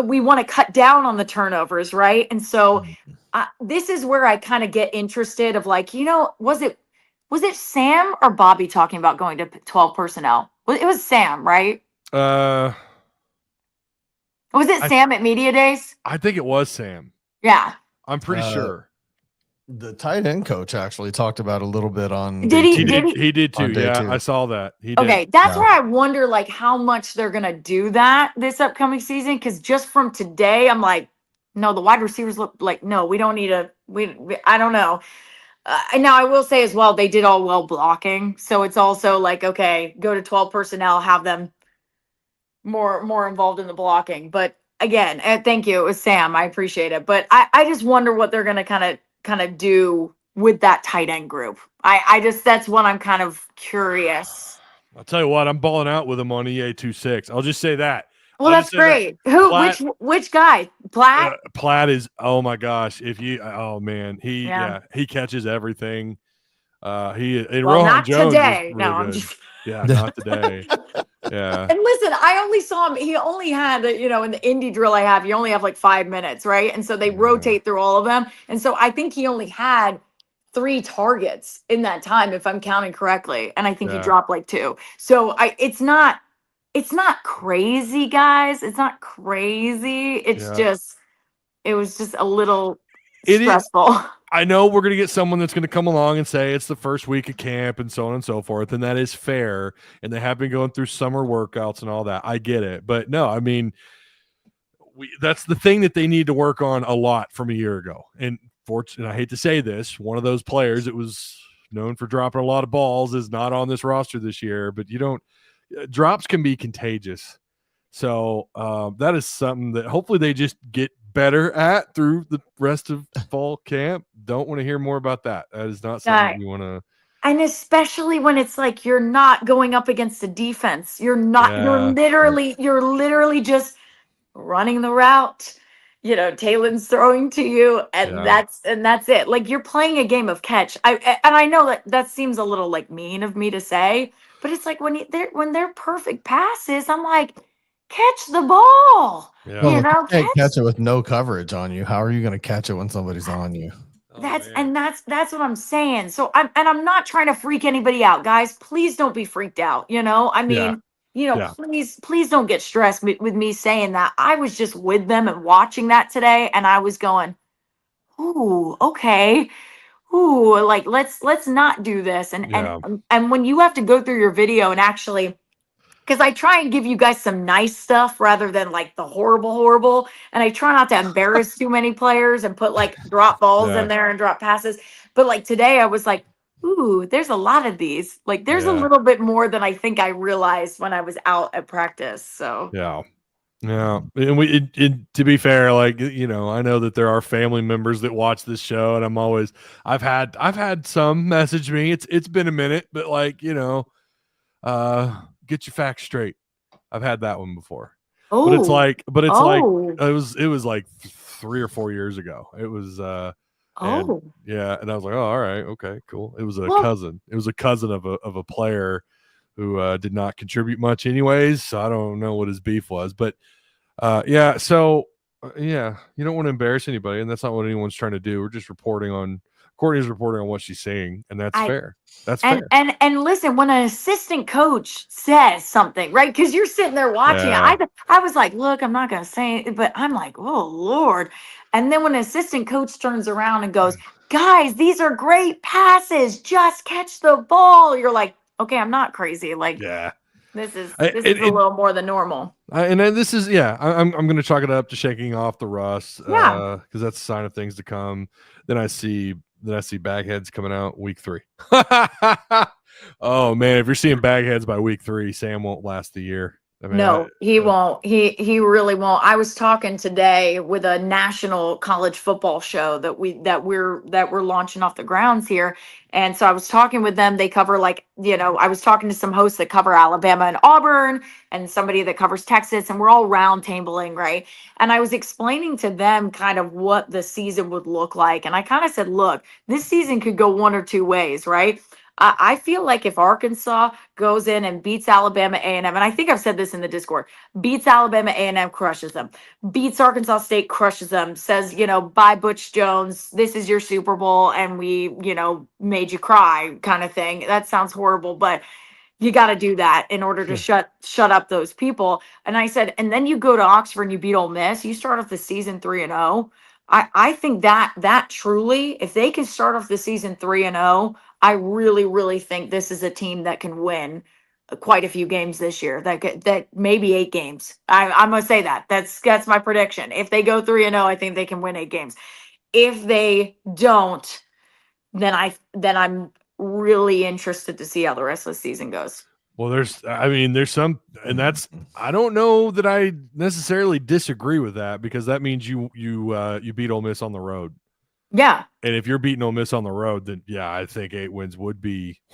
we want to cut down on the turnovers, right? And so this is where I kind of get interested of like, was it Sam or Bobby talking about going to 12 personnel? It was Sam, right? Uh, Was it Sam at Media Days? I think it was Sam. Yeah. I'm pretty sure. The tight end coach actually talked about a little bit on. Did he? He did too. On day Yeah, two. I saw that. He did. Okay, that's Yeah. where I wonder like how much they're gonna do that this upcoming season. Because just from today, I'm like, no, the wide receivers look like no, we don't need I don't know. And now I will say as well, they did all well blocking, so it's also like okay, go to 12 personnel, have them more involved in the blocking. But again, thank you, it was Sam. I appreciate it, but I just wonder what they're gonna kind of do with that tight end group. I just that's what I'm kind of curious. I'll tell you what, I'm balling out with him on EA26. I'll just say that. Well, that's great. Who? Platt, Which guy? Platt. Platt is. Oh my gosh! Oh man, he catches everything. Rohan Jones today. is really No, I'm good. just. Yeah, not today. Yeah. And listen, I only saw him. He only had, in the indie drill I have, you only have like 5 minutes, right? And so they rotate through all of them. And so I think he only had 3 targets in that time, if I'm counting correctly. And I think he dropped like 2. So it's not crazy, guys. It's not crazy. It's just, it was just a little stressful. I know we're going to get someone that's going to come along and say it's the first week of camp and so on and so forth. And that is fair. And they have been going through summer workouts and all that. I get it. But no, I mean, that's the thing that they need to work on a lot from a year ago. And I hate to say this, one of those players that was known for dropping a lot of balls is not on this roster this year, but drops can be contagious. So that is something that hopefully they just get better at through the rest of fall camp. Don't want to hear more about that. That is not something you want to. And especially when it's like you're not going up against the defense. You're not. You're literally just running the route. Taylor's throwing to you, and that's it. Like you're playing a game of catch. I know that seems a little like mean of me to say, but it's like when they're perfect passes, I'm like, catch the ball. Yeah. Well, you can't catch it with no coverage on you. How are you going to catch it when somebody's on you? That's what I'm saying. So I'm not trying to freak anybody out, guys. Please don't be freaked out. I mean, please don't get stressed with me saying that. I was just with them and watching that today, and I was going, ooh, okay. Ooh, like let's not do this. And when you have to go through your video and actually, because I try and give you guys some nice stuff rather than like the horrible. And I try not to embarrass too many players and put like drop balls in there and drop passes. But like today I was like, ooh, there's a lot of these. Like there's a little bit more than I think I realized when I was out at practice. So yeah. And to be fair, like, I know that there are family members that watch this show, and I've had some message me. It's been a minute, but like, get your facts straight. I've had that one before. But it's like it was like 3 or 4 years ago. It was and I was like, oh, all right, okay, cool. It was a cousin. It was a cousin of a player who did not contribute much anyways. So I don't know what his beef was, but you don't want to embarrass anybody, and that's not what anyone's trying to do. We're just Courtney's reporting on what she's seeing, and that's fair. That's fair. And listen, when an assistant coach says something, right? Because you're sitting there watching it. I was like, look, I'm not going to say it, but I'm like, oh, Lord. And then when an assistant coach turns around and goes, guys, these are great passes. Just catch the ball. You're like, okay, I'm not crazy. Like, this is a little more than normal. And then this is, I'm going to chalk it up to shaking off the rust because that's a sign of things to come. Then I see bagheads coming out week 3. Oh man, if you're seeing bagheads by week 3, Sam won't last the year. I mean, No, he won't. He really won't. I was talking today with a national college football show that we're launching off the grounds here. And so I was talking with them. They cover I was talking to some hosts that cover Alabama and Auburn and somebody that covers Texas, and we're all round tabling, right? And I was explaining to them kind of what the season would look like. And I kind of said, look, this season could go one or two ways, right? I feel like if Arkansas goes in and beats Alabama A&M, and I think I've said this in the Discord, beats Alabama A&M, crushes them, beats Arkansas State, crushes them, says, bye Butch Jones, this is your Super Bowl, and we, made you cry kind of thing. That sounds horrible, but you got to do that in order to shut up those people. And I said, and then you go to Oxford and you beat Ole Miss, you start off the season 3-0. I think that truly, if they can start off the season 3-0, I really, really think this is a team that can win quite a few games this year. That maybe 8 games. I'm gonna say that. That's my prediction. If they go 3-0, I think they can win 8 games. If they don't, then I'm really interested to see how the rest of the season goes. Well, there's some, and that's, I don't know that I necessarily disagree with that, because that means you beat Ole Miss on the road. Yeah. And if you're beating Ole Miss on the road, then yeah, I think 8 wins would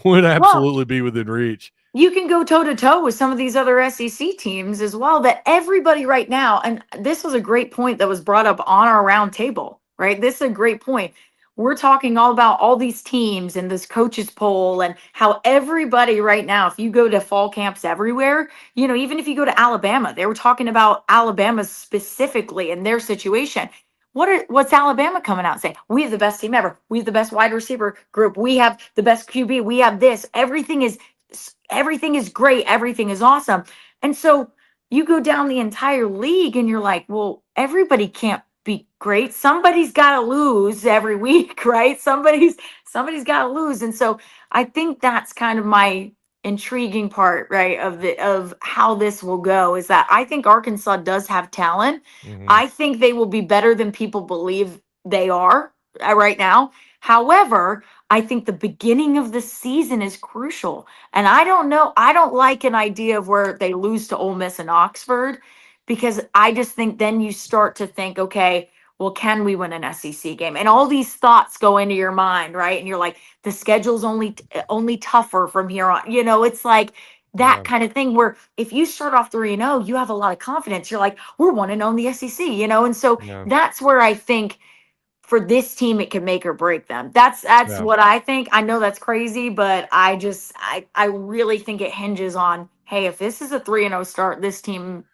absolutely be within reach. You can go toe to toe with some of these other SEC teams as well, that everybody right now, and this was a great point that was brought up on our round table, right? This is a great point. We're talking all about all these teams and this coaches poll and how everybody right now, if you go to fall camps everywhere, even if you go to Alabama, they were talking about Alabama specifically and their situation. What's Alabama coming out and saying? We have the best team ever. We have the best wide receiver group. We have the best QB. We have this. Everything is great. Everything is awesome. And so you go down the entire league and you're like, well, everybody can't be great. Somebody's got to lose every week, right? Somebody's got to lose. And so I think that's kind of my intriguing part, right, of how this will go, is that I think Arkansas does have talent. Mhm. I think they will be better than people believe they are right now. However, I think the beginning of the season is crucial. And I don't know, I don't like an idea of where they lose to Ole Miss and Oxford, because I just think then you start to think, okay, well, can we win an SEC game? And all these thoughts go into your mind, right? And you're like, the schedule's only tougher from here on. It's like that Yeah. kind of thing where if you start off 3-0, you have a lot of confidence. You're like, we're 1-0 in the SEC, And so Yeah. that's where I think for this team, it can make or break them. That's Yeah. what I think. I know that's crazy, but I really think it hinges on, hey, if this is a 3-0 start, this team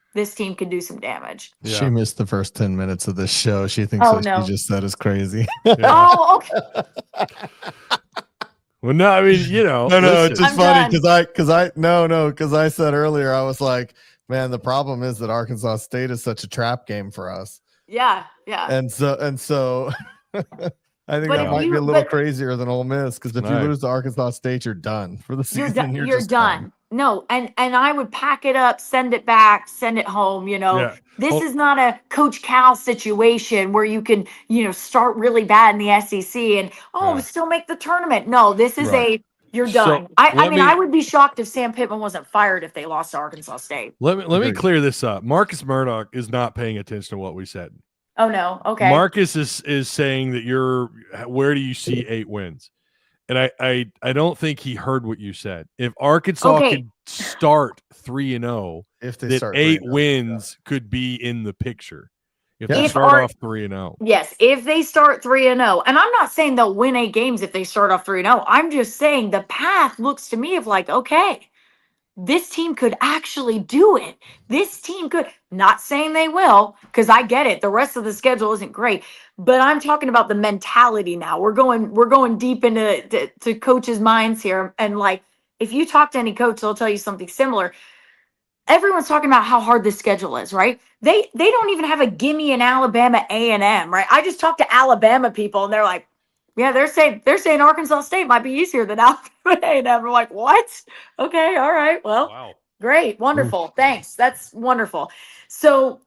can do some damage. Yeah. She missed the first 10 minutes of this show. She thinks Oh, what no. she just said is crazy. Yeah. Oh, okay. Well, no, I mean, No, it's listen. just I'm funny done. because I said earlier, I was like, man, the problem is that Arkansas State is such a trap game for us. Yeah. And so I think But that if might you- be a little but- crazier than Ole Miss, because if you Right. lose to Arkansas State, you're done for the You're season. done. You're You're just done. No, and I would pack it up, send it back, send it home. Yeah. This Well- is not a Coach Cal situation where you can, start really bad in the SEC and Yeah. still make the tournament. No, this is Right. you're So, done. I let mean, me- I would be shocked if Sam Pittman wasn't fired if they lost to Arkansas State. Let me Agreed. clear this up. Marcus Murdoch is not paying attention to what we said. Oh no, okay. Marcus is saying that where do you see 8 wins? And I don't think he heard what you said. If Arkansas Okay. could start 3-0, if they that start 8 3-0, wins could be in the picture. If Yeah. they If start Ar- off 3-0. Yes, if they start 3-0, and I'm not saying they'll win 8 games if they start off 3-0. I'm just saying the path looks to me of like, okay, this team could actually do it. This team could. Not saying they will, because I get it. The rest of the schedule isn't great, but I'm talking about the mentality now. We're going deep into to coaches' minds here, and like if you talk to any coach, they'll tell you something similar. Everyone's talking about how hard this schedule is, right? They don't even have a gimme in Alabama A&M, right? I just talked to Alabama people, and they're like, yeah, they're saying Arkansas State might be easier than Alabama A&M. We're like, what? Okay, all right, well, Wow. great, wonderful, thanks, that's wonderful. So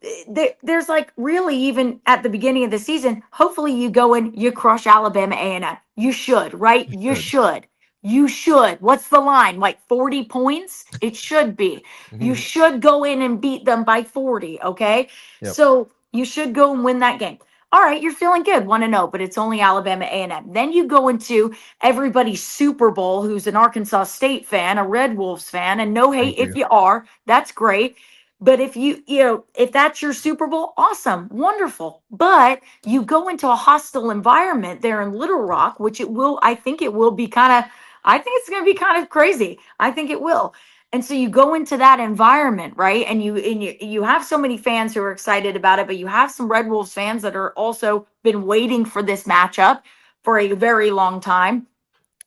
there's like really even at the beginning of the season, hopefully you go in, you crush Alabama A&M. You should, right? You should. You should. What's the line? Like 40 points? It should be. You should go in and beat them by 40. Okay. Yep. So you should go and win that game. All right, you're feeling good, 1-0, but it's only Alabama A&M. Then you go into everybody's Super Bowl, who's an Arkansas State fan, a Red Wolves fan, and no hate Thank if you. you are, that's great. But if if that's your Super Bowl, awesome, wonderful. But you go into a hostile environment there in Little Rock, which I think it will be I think it's going to be kind of crazy. I think it will. And so you go into that environment, right? And you have so many fans who are excited about it, but you have some Red Wolves fans that are also been waiting for this matchup for a very long time.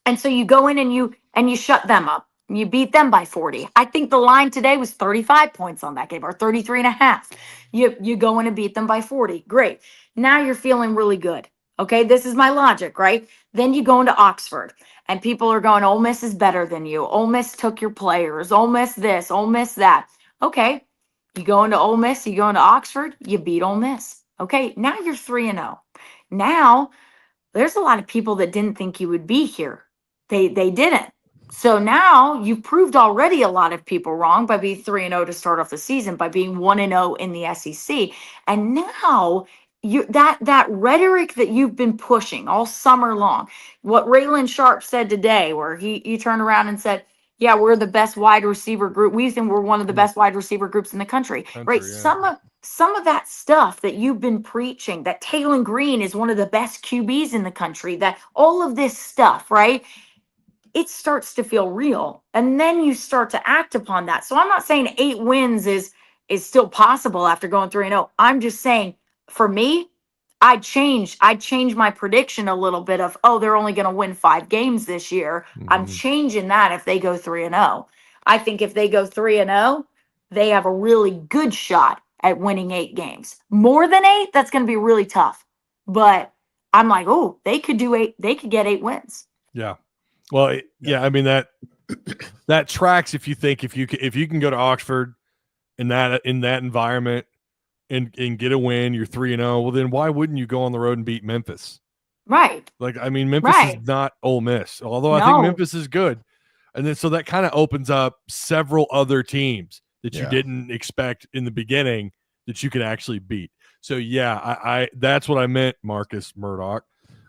And so you go in and you shut them up. You beat them by 40. I think the line today was 35 points on that game, or 33 and a half. You go in and beat them by 40. Great. Now you're feeling really good. Okay, this is my logic, right? Then you go into Oxford and people are going, Ole Miss is better than you. Ole Miss took your players. Ole Miss this, Ole Miss that. Okay, you go into Ole Miss, you go into Oxford, you beat Ole Miss. Okay, now you're 3-0. Now there's a lot of people that didn't think you would be here. They didn't. So now you've proved already a lot of people wrong by being 3-0 to start off the season, by being 1-0 in the SEC. And now that rhetoric that you've been pushing all summer long, what Raylan Sharp said today, where he turned around and said, yeah, we're the best wide receiver group. We think we're one of the best wide receiver groups in the country. Right. Yeah. Some of that stuff that you've been preaching, that Taylor Green is one of the best QBs in the country, that all of this stuff, right? It starts to feel real. And then you start to act upon that. So I'm not saying 8 wins is still possible after going 3-0. I'm just saying, for me, I'd change my prediction a little bit of, they're only going to win 5 games this year. I'm changing that if they go 3-0. I think if they go 3-0, they have a really good shot at winning 8 games. More than 8, that's going to be really tough. But I'm like, they could do 8. They could get 8 wins. Yeah. Well, yeah. I mean that tracks if you think if you can go to Oxford in that environment and get a win, you're 3-0. Well, then why wouldn't you go on the road and beat Memphis? Right. Like, I mean, Memphis is not Ole Miss, although I think Memphis is good. And then so that kind of opens up several other teams that you didn't expect in the beginning that you can actually beat. So yeah, I that's what I meant, Marcus Murdoch.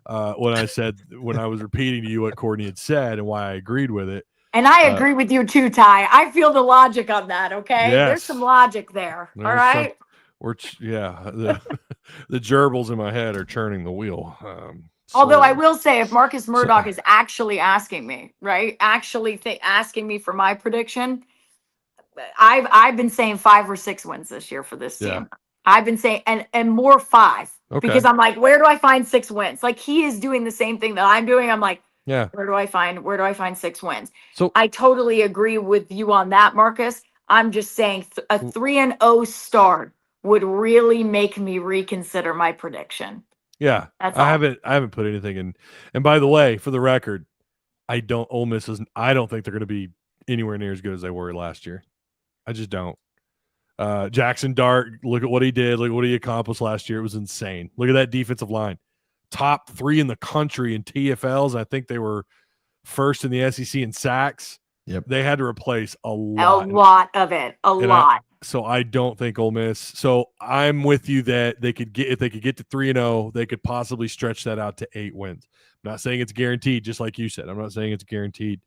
When I was repeating to you what Courtney had said and why I agreed with it. And I agree with you too, Ty. I feel the logic on that. Okay. Yes. There's some logic there. All right. The gerbils in my head are churning the wheel. Although I will say, if Marcus Murdoch is actually asking me, right, asking me for my prediction, I've been saying 5 or 6 wins this year for this team. I've been saying, and more 5. Okay. Because I'm like, where do I find 6 wins? Like, he is doing the same thing that I'm doing. I'm like, where do I find 6 wins? So I totally agree with you on that, Marcus. I'm just saying a 3-0 start would really make me reconsider my prediction. Yeah. I haven't put anything in. And by the way, for the record, I don't think they're going to be anywhere near as good as they were last year. I just don't. Jackson Dart, look at what he did. Look at what he accomplished last year. It was insane. Look at that defensive line. Top 3 in the country in TFLs. I think they were first in the SEC in sacks. Yep. They had to replace a lot of it. A lot. So I don't think Ole Miss. So I'm with you that if they could get to 3-0, they could possibly stretch that out to 8 wins. I'm not saying it's guaranteed, just like you said. I'm not saying it's guaranteed.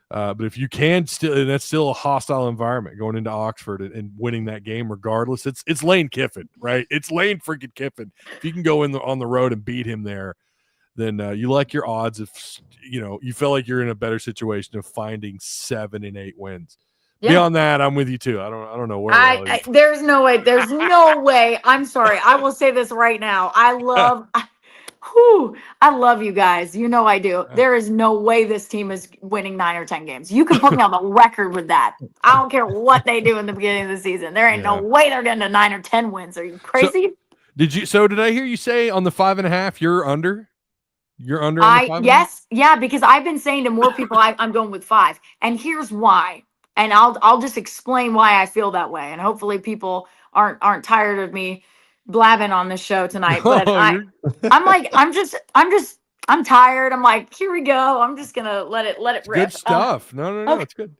But if you can still, and that's still a hostile environment going into Oxford and winning that game regardless. It's Lane Kiffin, right? It's Lane freaking Kiffin. If you can go on the road and beat him there, then you like your odds of, you feel like you're in a better situation of finding 7 and 8 wins. Yeah. Beyond that, I'm with you too. I don't know where. There's no way. There's no way. I'm sorry. I will say this right now. I love you guys. You know I do. There is no way this team is winning 9 or 10 games. You can put me on the record with that. I don't care what they do in the beginning of the season. There ain't no way they're getting to 9 or 10 wins. Are you crazy? Did I hear you say on the 5.5 you're under? You're under on the 5.5? Yes. Yeah, because I've been saying to more people I'm going with 5. And here's why. And I'll just explain why I feel that way. And hopefully people aren't tired of me blabbing on this show tonight. But I'm just I'm tired. I'm like, here we go. I'm just gonna let it It's rip. good stuff. No, Okay. it's good.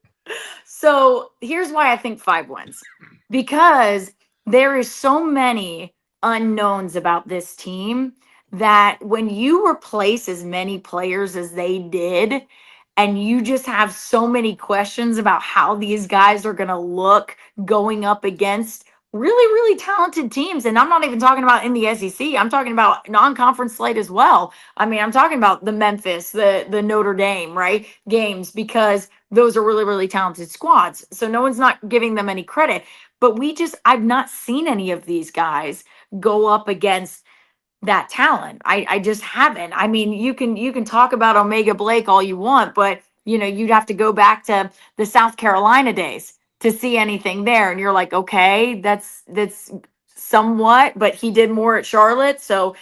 So here's why I think 5 wins, because there is so many unknowns about this team that when you replace as many players as they did, and you just have so many questions about how these guys are going to look going up against really, really talented teams. And I'm not even talking about in the SEC. I'm talking about non-conference slate as well. I mean, I'm talking about the Memphis, the Notre Dame, right? Games, because those are really, really talented squads. So no one's not giving them any credit. But I've not seen any of these guys go up against that talent. I just haven't. I mean, you can talk about Omega Blake all you want, but you'd have to go back to the South Carolina days to see anything there. And you're like, okay, that's somewhat, but he did more at Charlotte. So,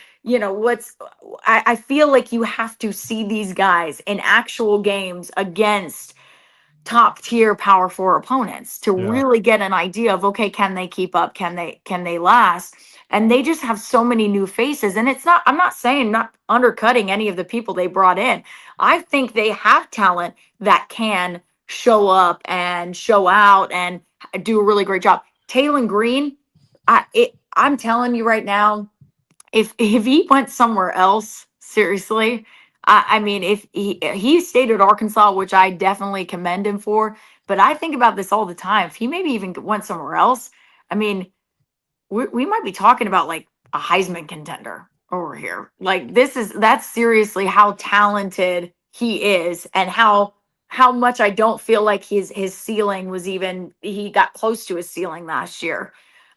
I feel like you have to see these guys in actual games against top tier power four opponents to Yeah. really get an idea of, okay, can they keep up, can they last? And they just have so many new faces. And I'm not saying not undercutting any of the people they brought in. I think they have talent that can show up and show out and do a really great job. Taylor Green, I'm telling you right now, if he went somewhere else, seriously, I mean, if he stayed at Arkansas, which I definitely commend him for, but I think about this all the time. If he maybe even went somewhere else, I mean, we might be talking about like a Heisman contender over here. Like that's seriously how talented he is, and how much I don't feel like his ceiling was even, he got close to his ceiling last year.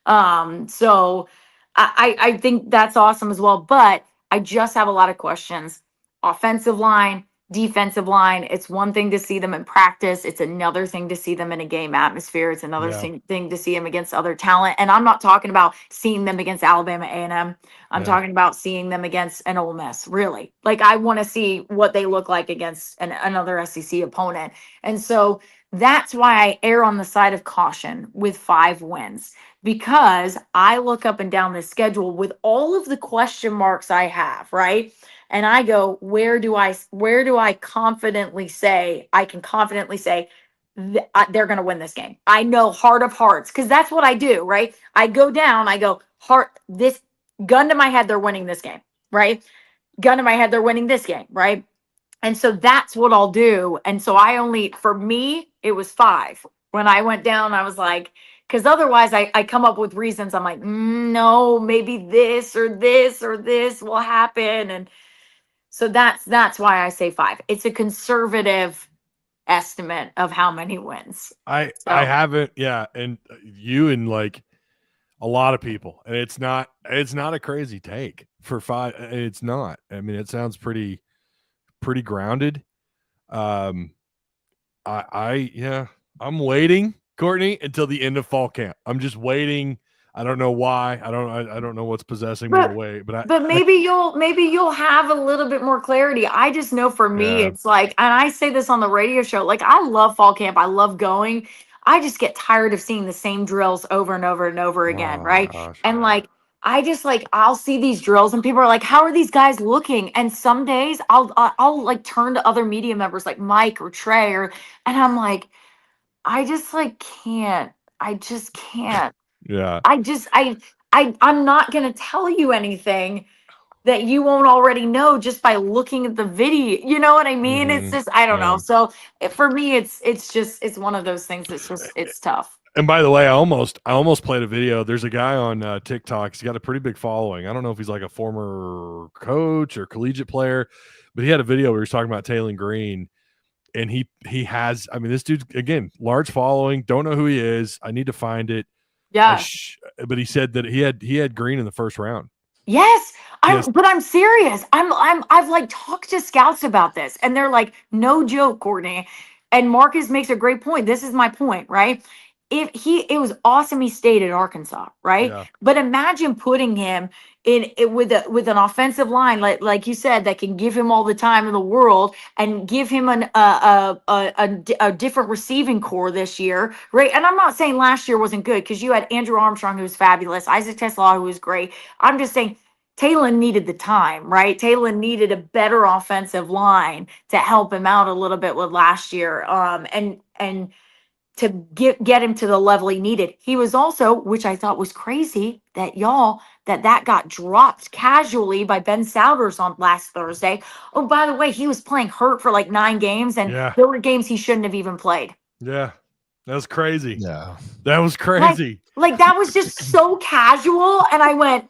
So I think that's awesome as well. But I just have a lot of questions. Offensive line, defensive line. It's one thing to see them in practice. It's another thing to see them in a game atmosphere. It's another Yeah. thing to see them against other talent. And I'm not talking about seeing them against Alabama A&M. I'm Yeah. talking about seeing them against an Ole Miss. Really, like I want to see what they look like against another SEC opponent. And so that's why I err on the side of caution with 5 wins, because I look up and down the schedule with all of the question marks I have, right? And I go, where do I confidently say, I can confidently say they're going to win this game. I know heart of hearts, because that's what I do, right? I go down, I go, heart, this gun to my head, they're winning this game, right? Gun to my head, they're winning this game, right? And so that's what I'll do. And so for me, it was 5. When I went down, I was like, because otherwise I come up with reasons. I'm like, no, maybe this or this or this will happen. And so that's why I say 5. It's a conservative estimate of how many wins. I So haven't, yeah, and you and like a lot of people, and it's not a crazy take for 5. It's not. I mean, it sounds pretty grounded. I'm waiting, Courtney, until the end of fall camp. I'm just waiting. I don't know why. I don't know what's possessing me to wait, but maybe you'll have a little bit more clarity. I just know for me, Yeah. it's like, and I say this on the radio show, like I love fall camp. I love going. I just get tired of seeing the same drills over and over and over again, Oh, right? gosh, And yeah. like I just like I'll see these drills and people are like, "How are these guys looking?" And some days I'll like turn to other media members like Mike or Trey and I'm like, I just like can't. I just can't. Yeah. I'm not going to tell you anything that you won't already know just by looking at the video. You know what I mean? It's Mhm. just, I don't Yeah. know. So for me, it's one of those things that's just, it's tough. And by the way, I almost played a video. There's a guy on TikTok. He's got a pretty big following. I don't know if he's like a former coach or collegiate player, but he had a video where he was talking about Taylor Green, and he has. I mean, this dude, again, large following. Don't know who he is. I need to find it. Yeah. But he said that he had Green in the first round. Yes. Yes. But I'm serious. I've like talked to scouts about this and they're like, no joke, Courtney. And Marcus makes a great point. This is my point, right? It was awesome he stayed at Arkansas, right? Yeah. But imagine putting him in it with an offensive line like you said that can give him all the time in the world and give him a different receiving core this year, right? And I'm not saying last year wasn't good, because you had Andrew Armstrong, who was fabulous, Isaac Tesla, who was great. I'm just saying Taylor needed the time, right? Taylor needed a better offensive line to help him out a little bit with last year. And to get him to the level he needed. He was also, which I thought was crazy, that that got dropped casually by Ben Souders on last Thursday. Oh, by the way, he was playing hurt for like 9 games, and Yeah. there were games he shouldn't have even played. Yeah. That was crazy. Yeah. That was crazy. Like that was just so casual, and I went,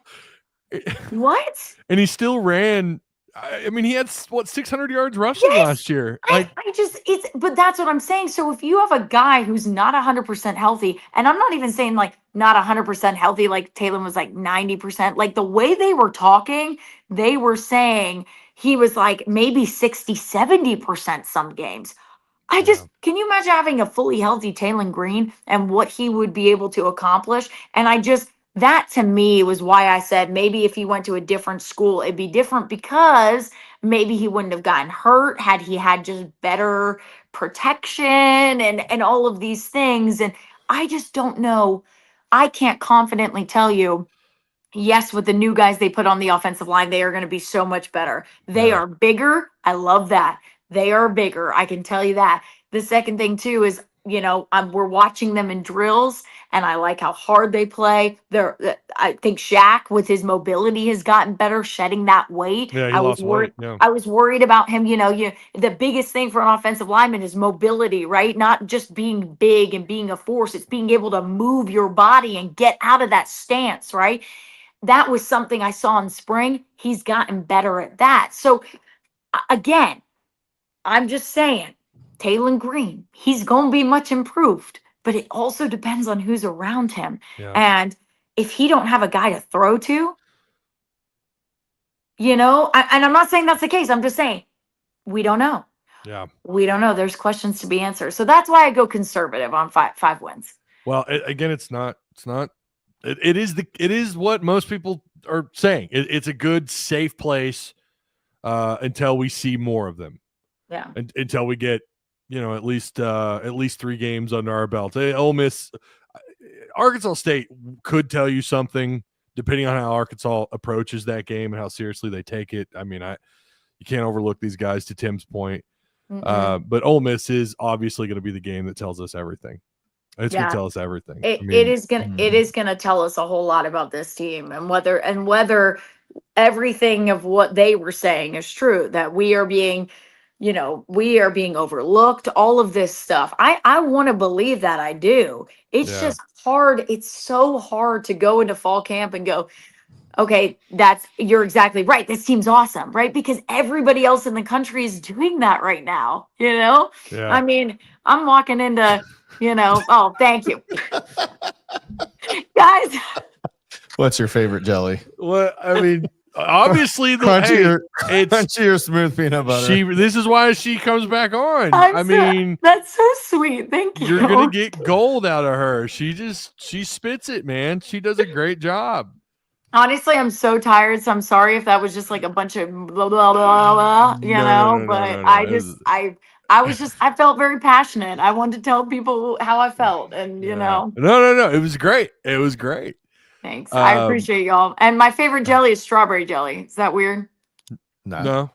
what? And he still ran. I mean, he had 600 yards rushing last year. Like, But that's what I'm saying. So if you have a guy who's not 100% healthy, and I'm not even saying like not 100% healthy, like Taylor was like 90%, like the way they were talking, they were saying he was like maybe 60, 70% some games. Can you imagine having a fully healthy Taylor Green and what he would be able to accomplish? And that to me was why I said maybe if he went to a different school, it'd be different, because maybe he wouldn't have gotten hurt had he had just better protection and all of these things. And I just don't know. I can't confidently tell you, yes, with the new guys they put on the offensive line, they are going to be so much better. They are bigger. I love that. They are bigger. I can tell you that. The second thing too is, we're watching them in drills, and I like how hard they play. I think Shaq with his mobility has gotten better, shedding that weight. yeah, he I was lost worried. weight. Yeah. I was worried about him. The biggest thing for an offensive lineman is mobility, right? Not just being big and being a force. It's being able to move your body and get out of that stance, right? That was something I saw in spring. He's gotten better at that. So again, I'm just saying, Taylor Green, he's going to be much improved, but it also depends on who's around him. Yeah. And if he don't have a guy to throw to, and I'm not saying that's the case. I'm just saying, we don't know. Yeah. We don't know. There's questions to be answered. So that's why I go conservative on five wins. Well, again, it is what most people are saying. It's a good, safe place until we see more of them. Yeah. Until we get, at least 3 games under our belt. Ole Miss, Arkansas State could tell you something depending on how Arkansas approaches that game and how seriously they take it. I mean, you can't overlook these guys, to Tim's point. But Ole Miss is obviously going to be the game that tells us everything. It's going to tell us everything. It is gonna tell us a whole lot about this team, and whether everything of what they were saying is true, that we are being overlooked, all of this stuff. I want to believe that. I do. It's just hard. It's so hard to go into fall camp and go, okay, you're exactly right. This team's awesome, right? Because everybody else in the country is doing that right now. Yeah. I mean, I'm walking into, oh, thank you. Guys. What's your favorite jelly? Well, I mean, obviously crunchy or smooth peanut butter. This is why she comes back on. That's so sweet. Thank you. You're gonna get gold out of her. She spits it, man. She does a great job. Honestly, I'm so tired, so I'm sorry if that was just like a bunch of blah blah blah, I felt very passionate. I wanted to tell people how I felt, and No, it was great. It was great. Thanks. I appreciate y'all. And my favorite jelly is strawberry jelly. Is that weird? No,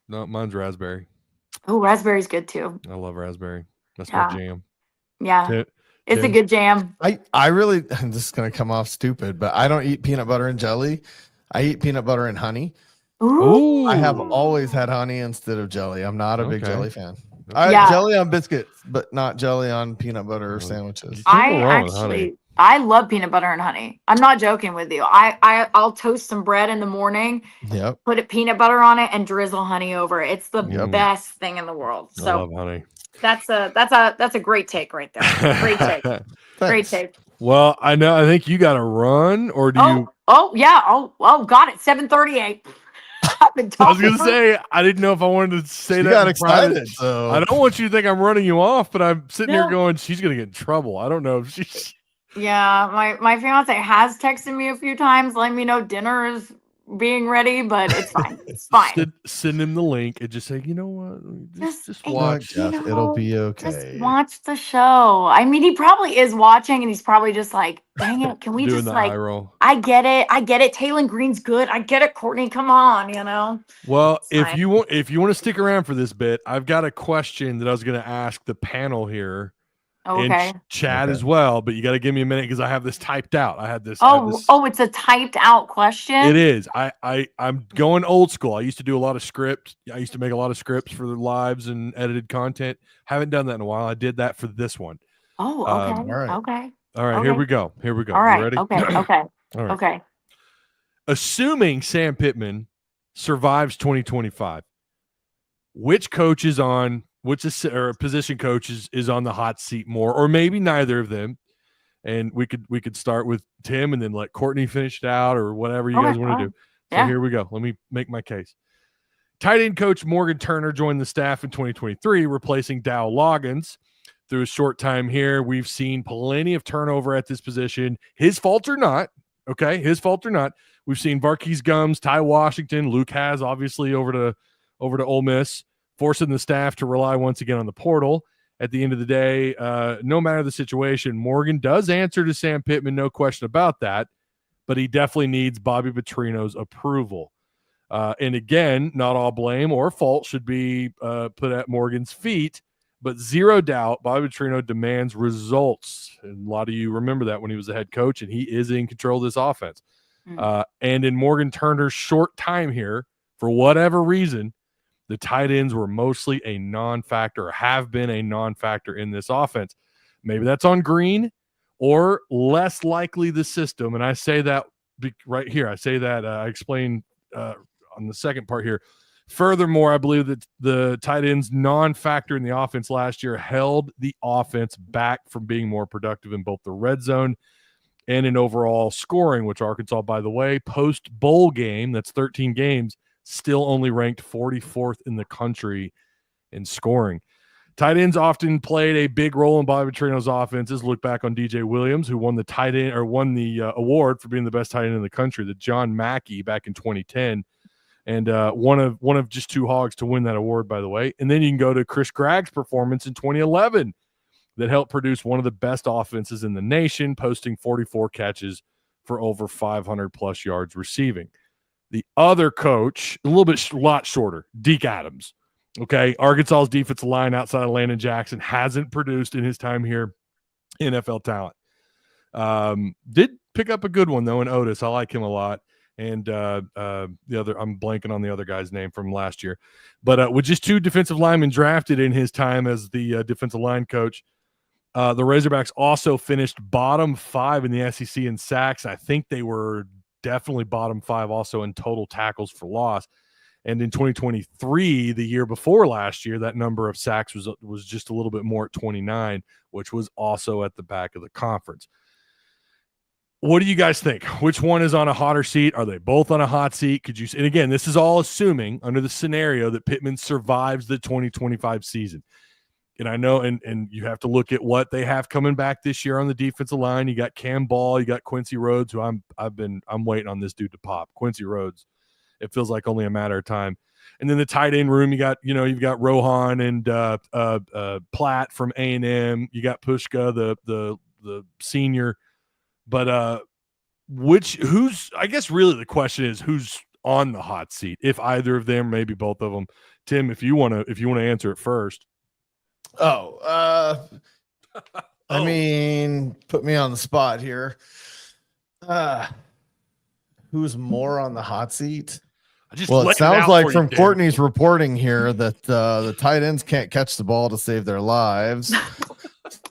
mine's raspberry. Oh, raspberry's good too. I love raspberry. That's my jam. Yeah. It's a good jam. I really, this is going to come off stupid, but I don't eat peanut butter and jelly. I eat peanut butter and honey. Ooh. I have always had honey instead of jelly. I'm not a big jelly fan. Jelly on biscuits, but not jelly on peanut butter sandwiches. I love peanut butter and honey. I'm not joking with you. I'll toast some bread in the morning, put peanut butter on it, and drizzle honey over it. It's the best thing in the world. So I love honey. That's a great take right there. Great take. Great take. Well, I think you got to run, or do you? Oh yeah. Oh, got it. 7:38. I've been talking. I was gonna say I didn't know if I wanted to say that. Got excited. So I don't want you to think I'm running you off, but I'm sitting here going, she's gonna get in trouble. I don't know if she's. Yeah, my fiance has texted me a few times letting me know dinner is being ready, but it's fine. It's fine. Send him the link and just say, you know what? Just Hey, watch. you Jeff, know, it'll be Just okay. watch the show. I mean, he probably is watching, and he's probably just like, "Dang it, can we Doing just the like?" eye roll. I get it. Taylor Green's good. I get it, Courtney. Come on, Well, It's if fine. you want to stick around for this bit, I've got a question that I was going to ask the panel here in Okay. chat Okay. as well, but you got to give me a minute because I have this typed out. I had this. It's a typed out question. It is. I'm going old school. I used to do a lot of scripts. I used to make a lot of scripts for the lives and edited content. Haven't done that in a while. I did that for this one. Oh, okay. all right. Okay. All right, Okay. here we go. All right. You ready? Okay. Okay. All right. Okay. Assuming Sam Pittman survives 2025, which coach is on position coach is on the hot seat more, or maybe neither of them? And we could start with Tim and then let Courtney finish it out, or whatever you guys want to do. So Yeah. here we go. Let me make my case. Tight end coach Morgan Turner joined the staff in 2023, replacing Dow Loggins. Through a short time here, we've seen plenty of turnover at this position. His fault or not, okay? His fault or not. We've seen Varkey's Gums, Ty Washington, Luke has obviously over to Ole Miss, forcing the staff to rely once again on the portal. At the end of the day, no matter the situation, Morgan does answer to Sam Pittman, no question about that, but he definitely needs Bobby Petrino's approval. And again, not all blame or fault should be put at Morgan's feet, but zero doubt Bobby Petrino demands results. And a lot of you remember that when he was the head coach, and he is in control of this offense. And in Morgan Turner's short time here, for whatever reason, the tight ends were mostly a non-factor, or have been a non-factor in this offense. Maybe that's on Green, or less likely the system. And I say that right here. I say that I explain on the second part here. Furthermore, I believe that the tight ends non-factor in the offense last year held the offense back from being more productive in both the red zone and in overall scoring, which Arkansas, by the way, post-bowl game, that's 13 games, still only ranked 44th in the country in scoring. Tight ends often played a big role in Bobby Petrino's offenses. Look back on DJ Williams, who won the award for being the best tight end in the country, the John Mackey, back in 2010. And one of just two Hogs to win that award, by the way. And then you can go to Chris Gragg's performance in 2011 that helped produce one of the best offenses in the nation, posting 44 catches for over 500-plus yards receiving. The other coach, a lot shorter, Deke Adams. Okay, Arkansas's defensive line outside of Landon Jackson hasn't produced in his time here, NFL talent. Did pick up a good one, though, in Otis. I like him a lot. And the other, I'm blanking on the other guy's name from last year. But with just two defensive linemen drafted in his time as the defensive line coach, the Razorbacks also finished bottom 5 in the SEC in sacks. I think they were definitely bottom 5 also in total tackles for loss. And in 2023, the year before last year, that number of sacks was just a little bit more at 29, which was also at the back of the conference. What do you guys think? Which one is on a hotter seat? Are they both on a hot seat? And again, this is all assuming under the scenario that Pittman survives the 2025 season. And I know, and you have to look at what they have coming back this year on the defensive line. You got Cam Ball, you got Quincy Rhodes, who I'm waiting on this dude to pop. Quincy Rhodes, it feels like only a matter of time. And then the tight end room, you've got Rohan and Platt from A&M. You got Pushka, the senior. But I guess really the question is who's on the hot seat, if either of them, maybe both of them. Tim, if you want to answer it first. I mean, put me on the spot here. Who's more on the hot seat? It sounds like from Courtney's reporting here that the tight ends can't catch the ball to save their lives.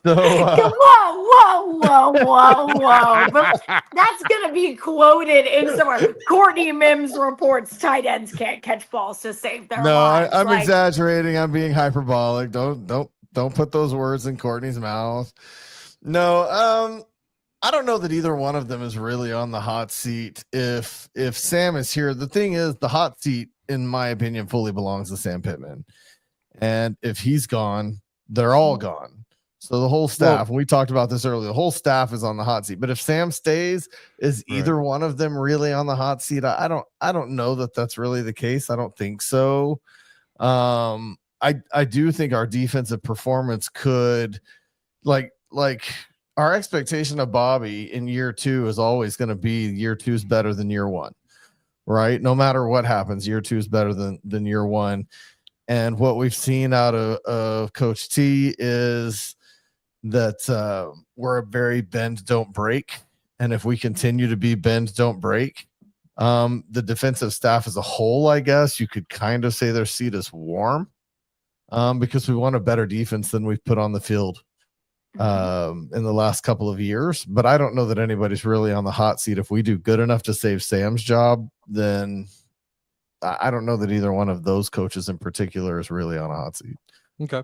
So, whoa. But that's going to be quoted in somewhere. Courtney Mims reports tight ends can't catch balls to save their lives. I'm exaggerating. I'm being hyperbolic. Don't put those words in Courtney's mouth. No, I don't know that either one of them is really on the hot seat. If Sam is here, the thing is, the hot seat, in my opinion, fully belongs to Sam Pittman. And if he's gone, they're all gone. So the whole staff, and we talked about this earlier, the whole staff is on the hot seat. But if Sam stays, is either one of them really on the hot seat? I don't know that that's really the case. I don't think so. I do think our defensive performance could, like our expectation of Bobby in year 2 is always going to be year 2 is better than year 1, right? No matter what happens, year 2 is better than year 1. And what we've seen out of Coach T is that we're a very bend don't break, and if we continue to be bend don't break, the defensive staff as a whole, I guess you could kind of say their seat is warm, because we want a better defense than we've put on the field in the last couple of years. But I don't know that anybody's really on the hot seat. If we do good enough to save Sam's job, then I don't know that either one of those coaches in particular is really on a hot seat. Okay.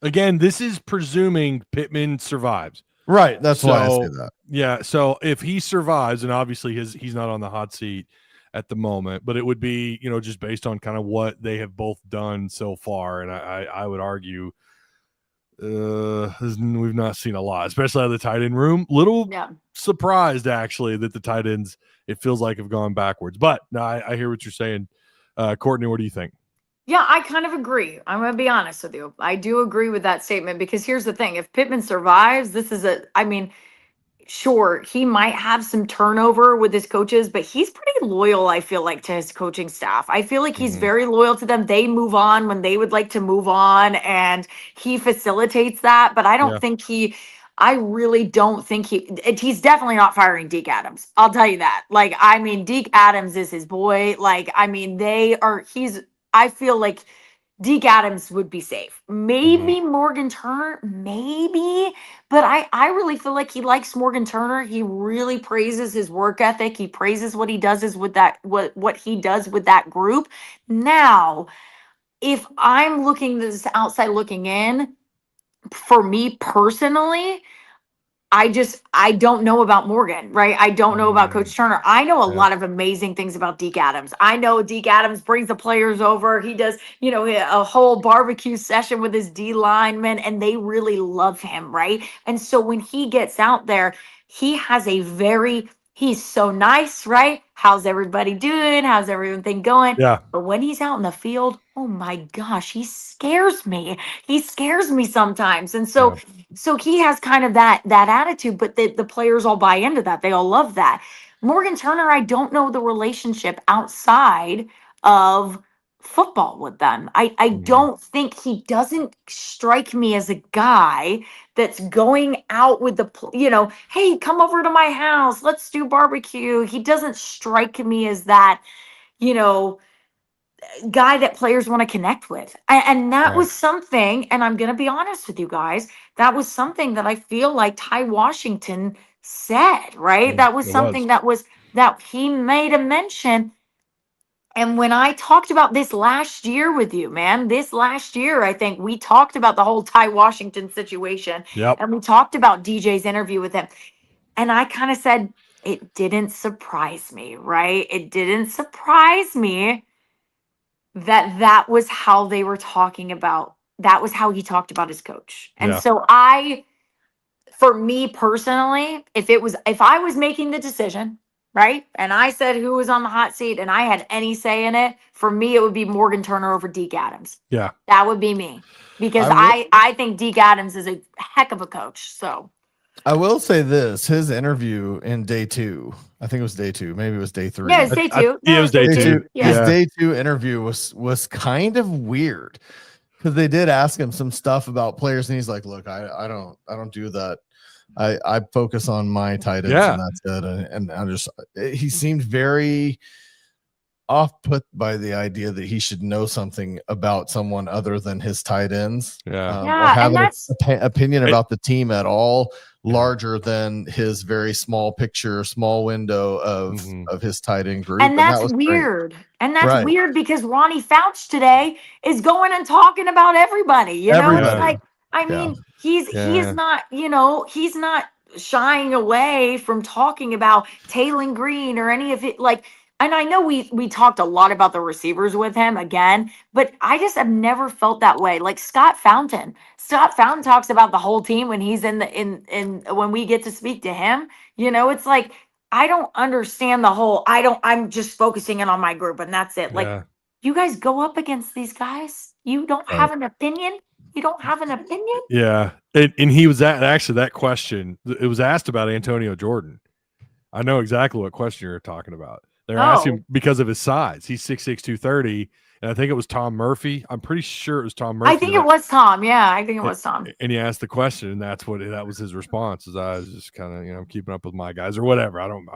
Again, this is presuming Pittman survives. Right. That's why I say that. Yeah. So if he survives, and obviously he's not on the hot seat at the moment, but it would be, just based on kind of what they have both done so far. And I would argue we've not seen a lot, especially out of the tight end room. Little surprised, actually, that the tight ends, it feels like, have gone backwards. But no, I hear what you're saying. Courtney, what do you think? Yeah, I kind of agree. I'm going to be honest with you. I do agree with that statement, because here's the thing. If Pittman survives, sure, he might have some turnover with his coaches, but he's pretty loyal, I feel like, to his coaching staff. I feel like he's very loyal to them. They move on when they would like to move on, and he facilitates that. But I don't think I really don't think he's definitely not firing Deke Adams. I'll tell you that. Deke Adams is his boy. I feel like Deke Adams would be safe. Maybe Morgan Turner, maybe, but I really feel like he likes Morgan Turner. He really praises his work ethic. He praises what he does what he does with that group. Now, if I'm looking this outside looking in, for me personally, I don't know about Morgan, right? I don't know about Coach Turner. I know a lot of amazing things about Deke Adams. I know Deke Adams brings the players over. He does, a whole barbecue session with his D linemen, and they really love him, right? And so when he gets out there, he's so nice, right? How's everybody doing? How's everything going? Yeah. But when he's out in the field, oh my gosh, he scares me. He scares me sometimes. And so he has kind of that attitude, but the players all buy into that. They all love that. Morgan Turner, I don't know the relationship outside of football with them. I don't think, he doesn't strike me as a guy that's going out with hey, come over to my house, let's do barbecue. He doesn't strike me as that, guy that players want to connect with. And that was something, and I'm going to be honest with you guys, that was something that I feel like Ty Washington said, right? That was something that he made a mention. And when I talked about this last year with you, man, this last year, I think we talked about the whole Ty Washington situation. And we talked about DJ's interview with him. And I kind of said, it didn't surprise me, right? It didn't surprise me that was how they were talking about, that was how he talked about his coach. And so for me personally, if I was making the decision, right, and I said who was on the hot seat and I had any say in it, for me it would be Morgan Turner over Deke Adams. Yeah, that would be me, because I think Deke Adams is a heck of a coach. So I will say this: his interview in day 2, I think it was day 2, maybe it was day 3. Yeah, it's day 2. It was day 2. His day 2 interview was kind of weird, because they did ask him some stuff about players, and he's like, "Look, I don't do that. I focus on my tight ends, and that's good." And I just, he seemed very off put by the idea that he should know something about someone other than his tight ends, or have an opinion about the team at all larger than his very small picture, small window of his tight end group. And that's weird. Great. And that's weird, because Ronnie Fouch today is going and talking about everybody. You know, it's like, I mean, he is not, he's not shying away from talking about Taylor Green or any of it. Like, and I know we talked a lot about the receivers with him again, but I just have never felt that way. Like Scott Fountain. Scott Fountain talks about the whole team when he's in when we get to speak to him. It's like I don't understand the whole I'm just focusing in on my group and that's it. Like Yeah. you guys go up against these guys. You don't have an opinion. You don't have an opinion? Yeah. And he was actually that question. It was asked about Antonio Jordan. I know exactly what question you're talking about. They're asking because of his size. He's 6'6", 230. And I think it was Tom Murphy. I'm pretty sure it was Tom Murphy. I think it was Tom. Yeah, I think it was Tom. And he asked the question, and that was his response. Is I was just kind of keeping up with my guys or whatever. I don't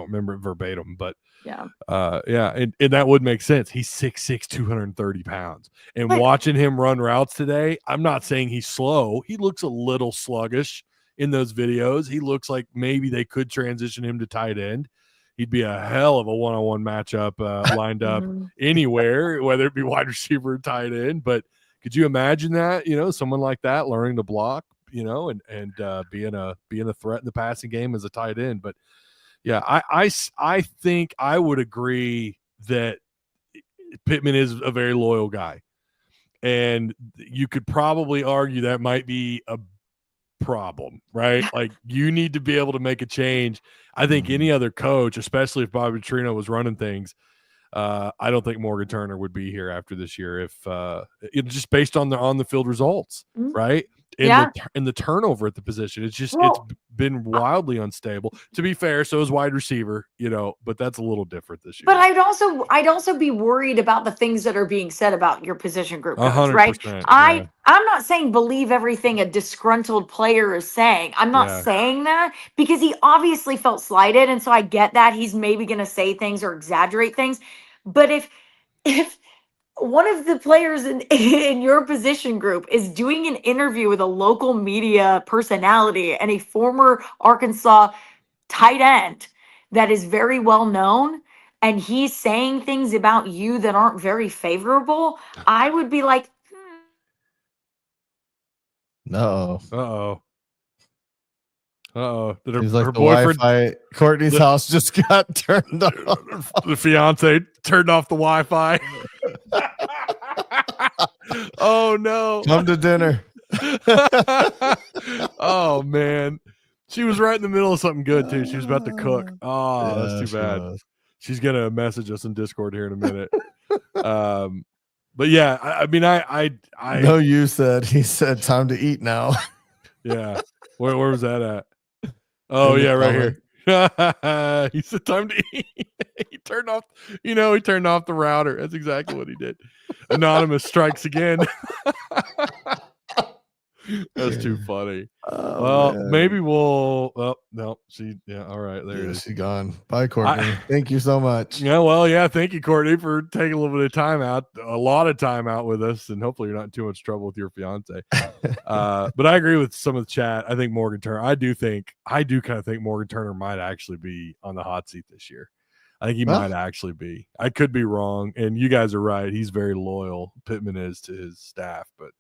remember it verbatim, but yeah, and that would make sense. He's 6'6", 230 pounds, and watching him run routes today, I'm not saying he's slow. He looks a little sluggish in those videos. He looks like maybe they could transition him to tight end. He'd be a hell of a one-on-one matchup lined up anywhere, whether it be wide receiver or tight end. But could you imagine that, someone like that learning to block, and being a threat in the passing game as a tight end? But yeah, I think I would agree that Pittman is a very loyal guy, and you could probably argue that might be a problem, right? Like you need to be able to make a change. I think any other coach, especially if Bobby Petrino was running things, I don't think Morgan Turner would be here after this year if just based on the field results, right? And the turnover at the position. It's just it's been wildly unstable. To be fair, so is wide receiver, but that's a little different this year. But I'd also be worried about the things that are being said about your position group coach, right? I'm not saying believe everything a disgruntled player is saying. I'm not saying that because he obviously felt slighted, and so I get that he's maybe going to say things or exaggerate things. But if one of the players in your position group is doing an interview with a local media personality and a former Arkansas tight end that is very well known, and he's saying things about you that aren't very favorable, I would be like, No. He's like the Wi-Fi. Courtney's house just got turned on. The fiance turned off the Wi-Fi. Oh no! Come to dinner. Oh man, she was right in the middle of something good too. She was about to cook. Oh, that's too bad. She's gonna message us in Discord here in a minute. But yeah, I mean, I know you said he said time to eat now. Yeah, where was that at? Oh yeah, right here. He said time to eat. He turned off the router. That's exactly what he did. Anonymous strikes again. That's too funny. Man. Maybe we'll. Well, no, all right, there it is. She's gone. Bye, Courtney. Thank you so much. Yeah, well, yeah, thank you, Courtney, for taking a little bit of time out, a lot of time out with us, and hopefully you're not in too much trouble with your fiance. But I agree with some of the chat. I think Morgan Turner. I do kind of think Morgan Turner might actually be on the hot seat this year. I think he might actually be. I could be wrong, and you guys are right. He's very loyal. Pittman is to his staff, but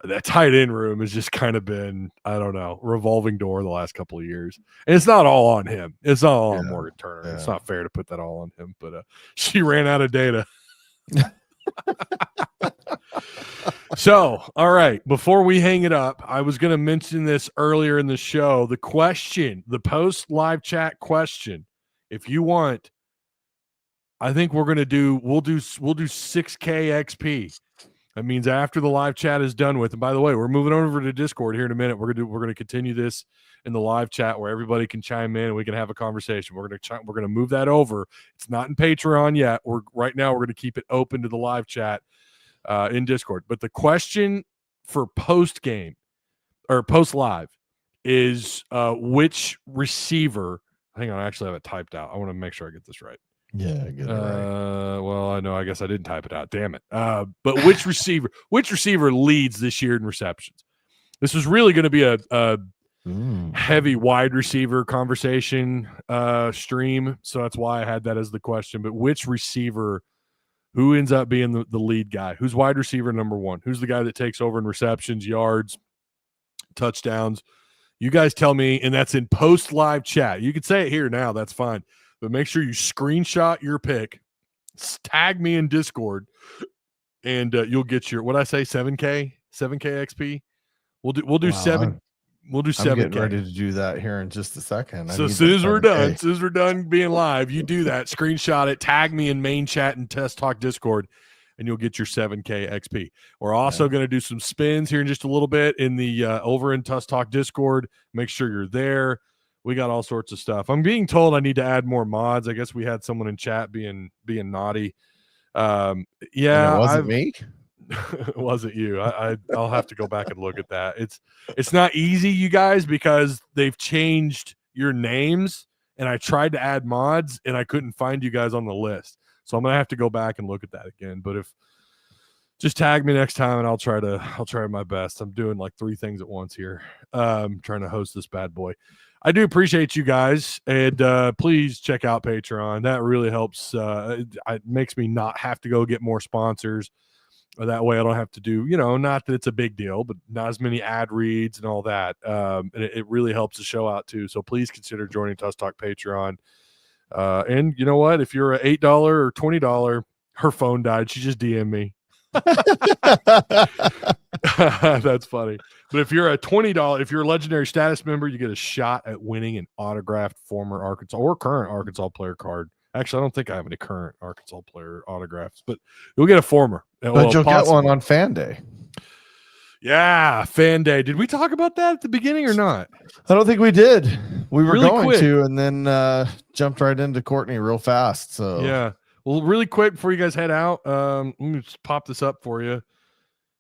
that tight end room has just kind of been, I don't know, revolving door the last couple of years. And it's not all on him. It's not all on Morgan Turner. Yeah. It's not fair to put that all on him, but she ran out of data. So, all right, before we hang it up, I was going to mention this earlier in the show. The question, the post live chat question, if you want, I think we'll do 6K XP. That means after the live chat is done with, and by the way, we're moving over to Discord here in a minute. We're gonna continue this in the live chat where everybody can chime in and we can have a conversation. We're gonna move that over. It's not in Patreon yet. Right now we're gonna keep it open to the live chat in Discord. But the question for post game or post live is which receiver? Hang on, I actually have it typed out. I want to make sure I get this right. Yeah, get it right. Well, I know. I guess I didn't type it out. Damn it. But which receiver leads this year in receptions? This is really going to be a heavy wide receiver conversation stream, so that's why I had that as the question. But which receiver, who ends up being the lead guy? Who's wide receiver number one? Who's the guy that takes over in receptions, yards, touchdowns? You guys tell me, and that's in post live chat. You could say it here now. That's fine. but make sure you screenshot your pick, tag me in Discord, and you'll get your, what I say, 7K XP. We'll do Wow, 7. We'll do I'm 7K. getting ready to do that here in just a second. So as soon as we're done being live, you do that, screenshot it, tag me in main chat and Tusk Talk Discord, and you'll get your 7K XP. We're also going to do some spins here in just a little bit in the over in Tusk Talk Discord. Make sure you're there. We got all sorts of stuff. I'm being told I need to add more mods. I guess we had someone in chat being naughty. Yeah, and it wasn't me. It wasn't you. I'll have to go back and look at that. It's not easy, you guys, because they've changed your names, and I tried to add mods and I couldn't find you guys on the list. So I'm gonna have to go back and look at that again. But if just tag me next time and I'll try my best. I'm doing like 3 things at once here. Trying to host this bad boy. I do appreciate you guys, and please check out Patreon. That really helps. It makes me not have to go get more sponsors. That way I don't have to do, not that it's a big deal, but not as many ad reads and all that. And it really helps the show out too. So please consider joining Tusk Talk Patreon. And you know what? If you're a $8 or $20, her phone died. She just DM'd me. That's funny. But if you're a $20, if you're a legendary status member, you get a shot at winning an autographed former Arkansas or current Arkansas player card. Actually, I don't think I have any current Arkansas player autographs, but you'll get a former. But you'll get one on Fan Day. Yeah, Fan Day. Did we talk about that at the beginning or not? I don't think we did. We were really going quick. to, and then jumped right into Courtney real fast. So yeah. Well, really quick before you guys head out, let me just pop this up for you.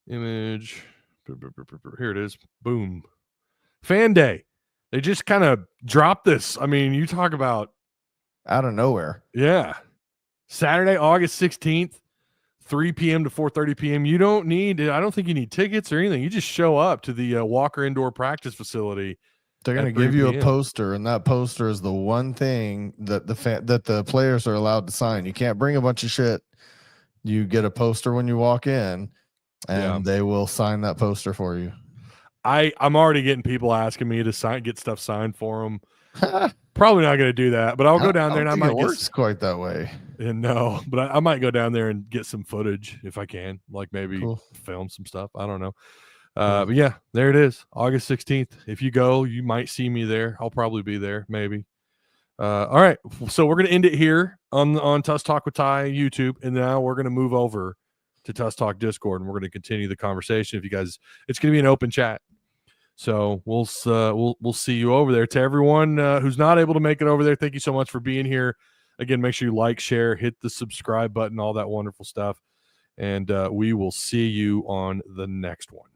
Image. Here it is. Boom. Fan Day. They just kind of dropped this. I mean, you talk about out of nowhere. Yeah. Saturday, August 16th, 3 p.m. to 4:30 p.m. You don't need, I don't think you need tickets or anything. You just show up to the Walker Indoor Practice Facility. They're going to give you a poster, and that poster is the one thing that the players are allowed to sign. You can't bring a bunch of shit. You get a poster when you walk in, and they will sign that poster for you. I'm already getting people asking me to get stuff signed for them. Probably not going to do that, but I'll go down there and I might works quite that way. And no, but I might go down there and get some footage if I can, like maybe film some stuff. I don't know. But yeah, there it is, August 16th. If you go, you might see me there. I'll probably be there, maybe. All right, so we're going to end it here on Tusk Talk with Ty YouTube, and now we're going to move over to Tusk Talk Discord, and we're going to continue the conversation. If you guys, it's going to be an open chat. So we'll see you over there. To everyone who's not able to make it over there, thank you so much for being here. Again, make sure you like, share, hit the subscribe button, all that wonderful stuff. And we will see you on the next one.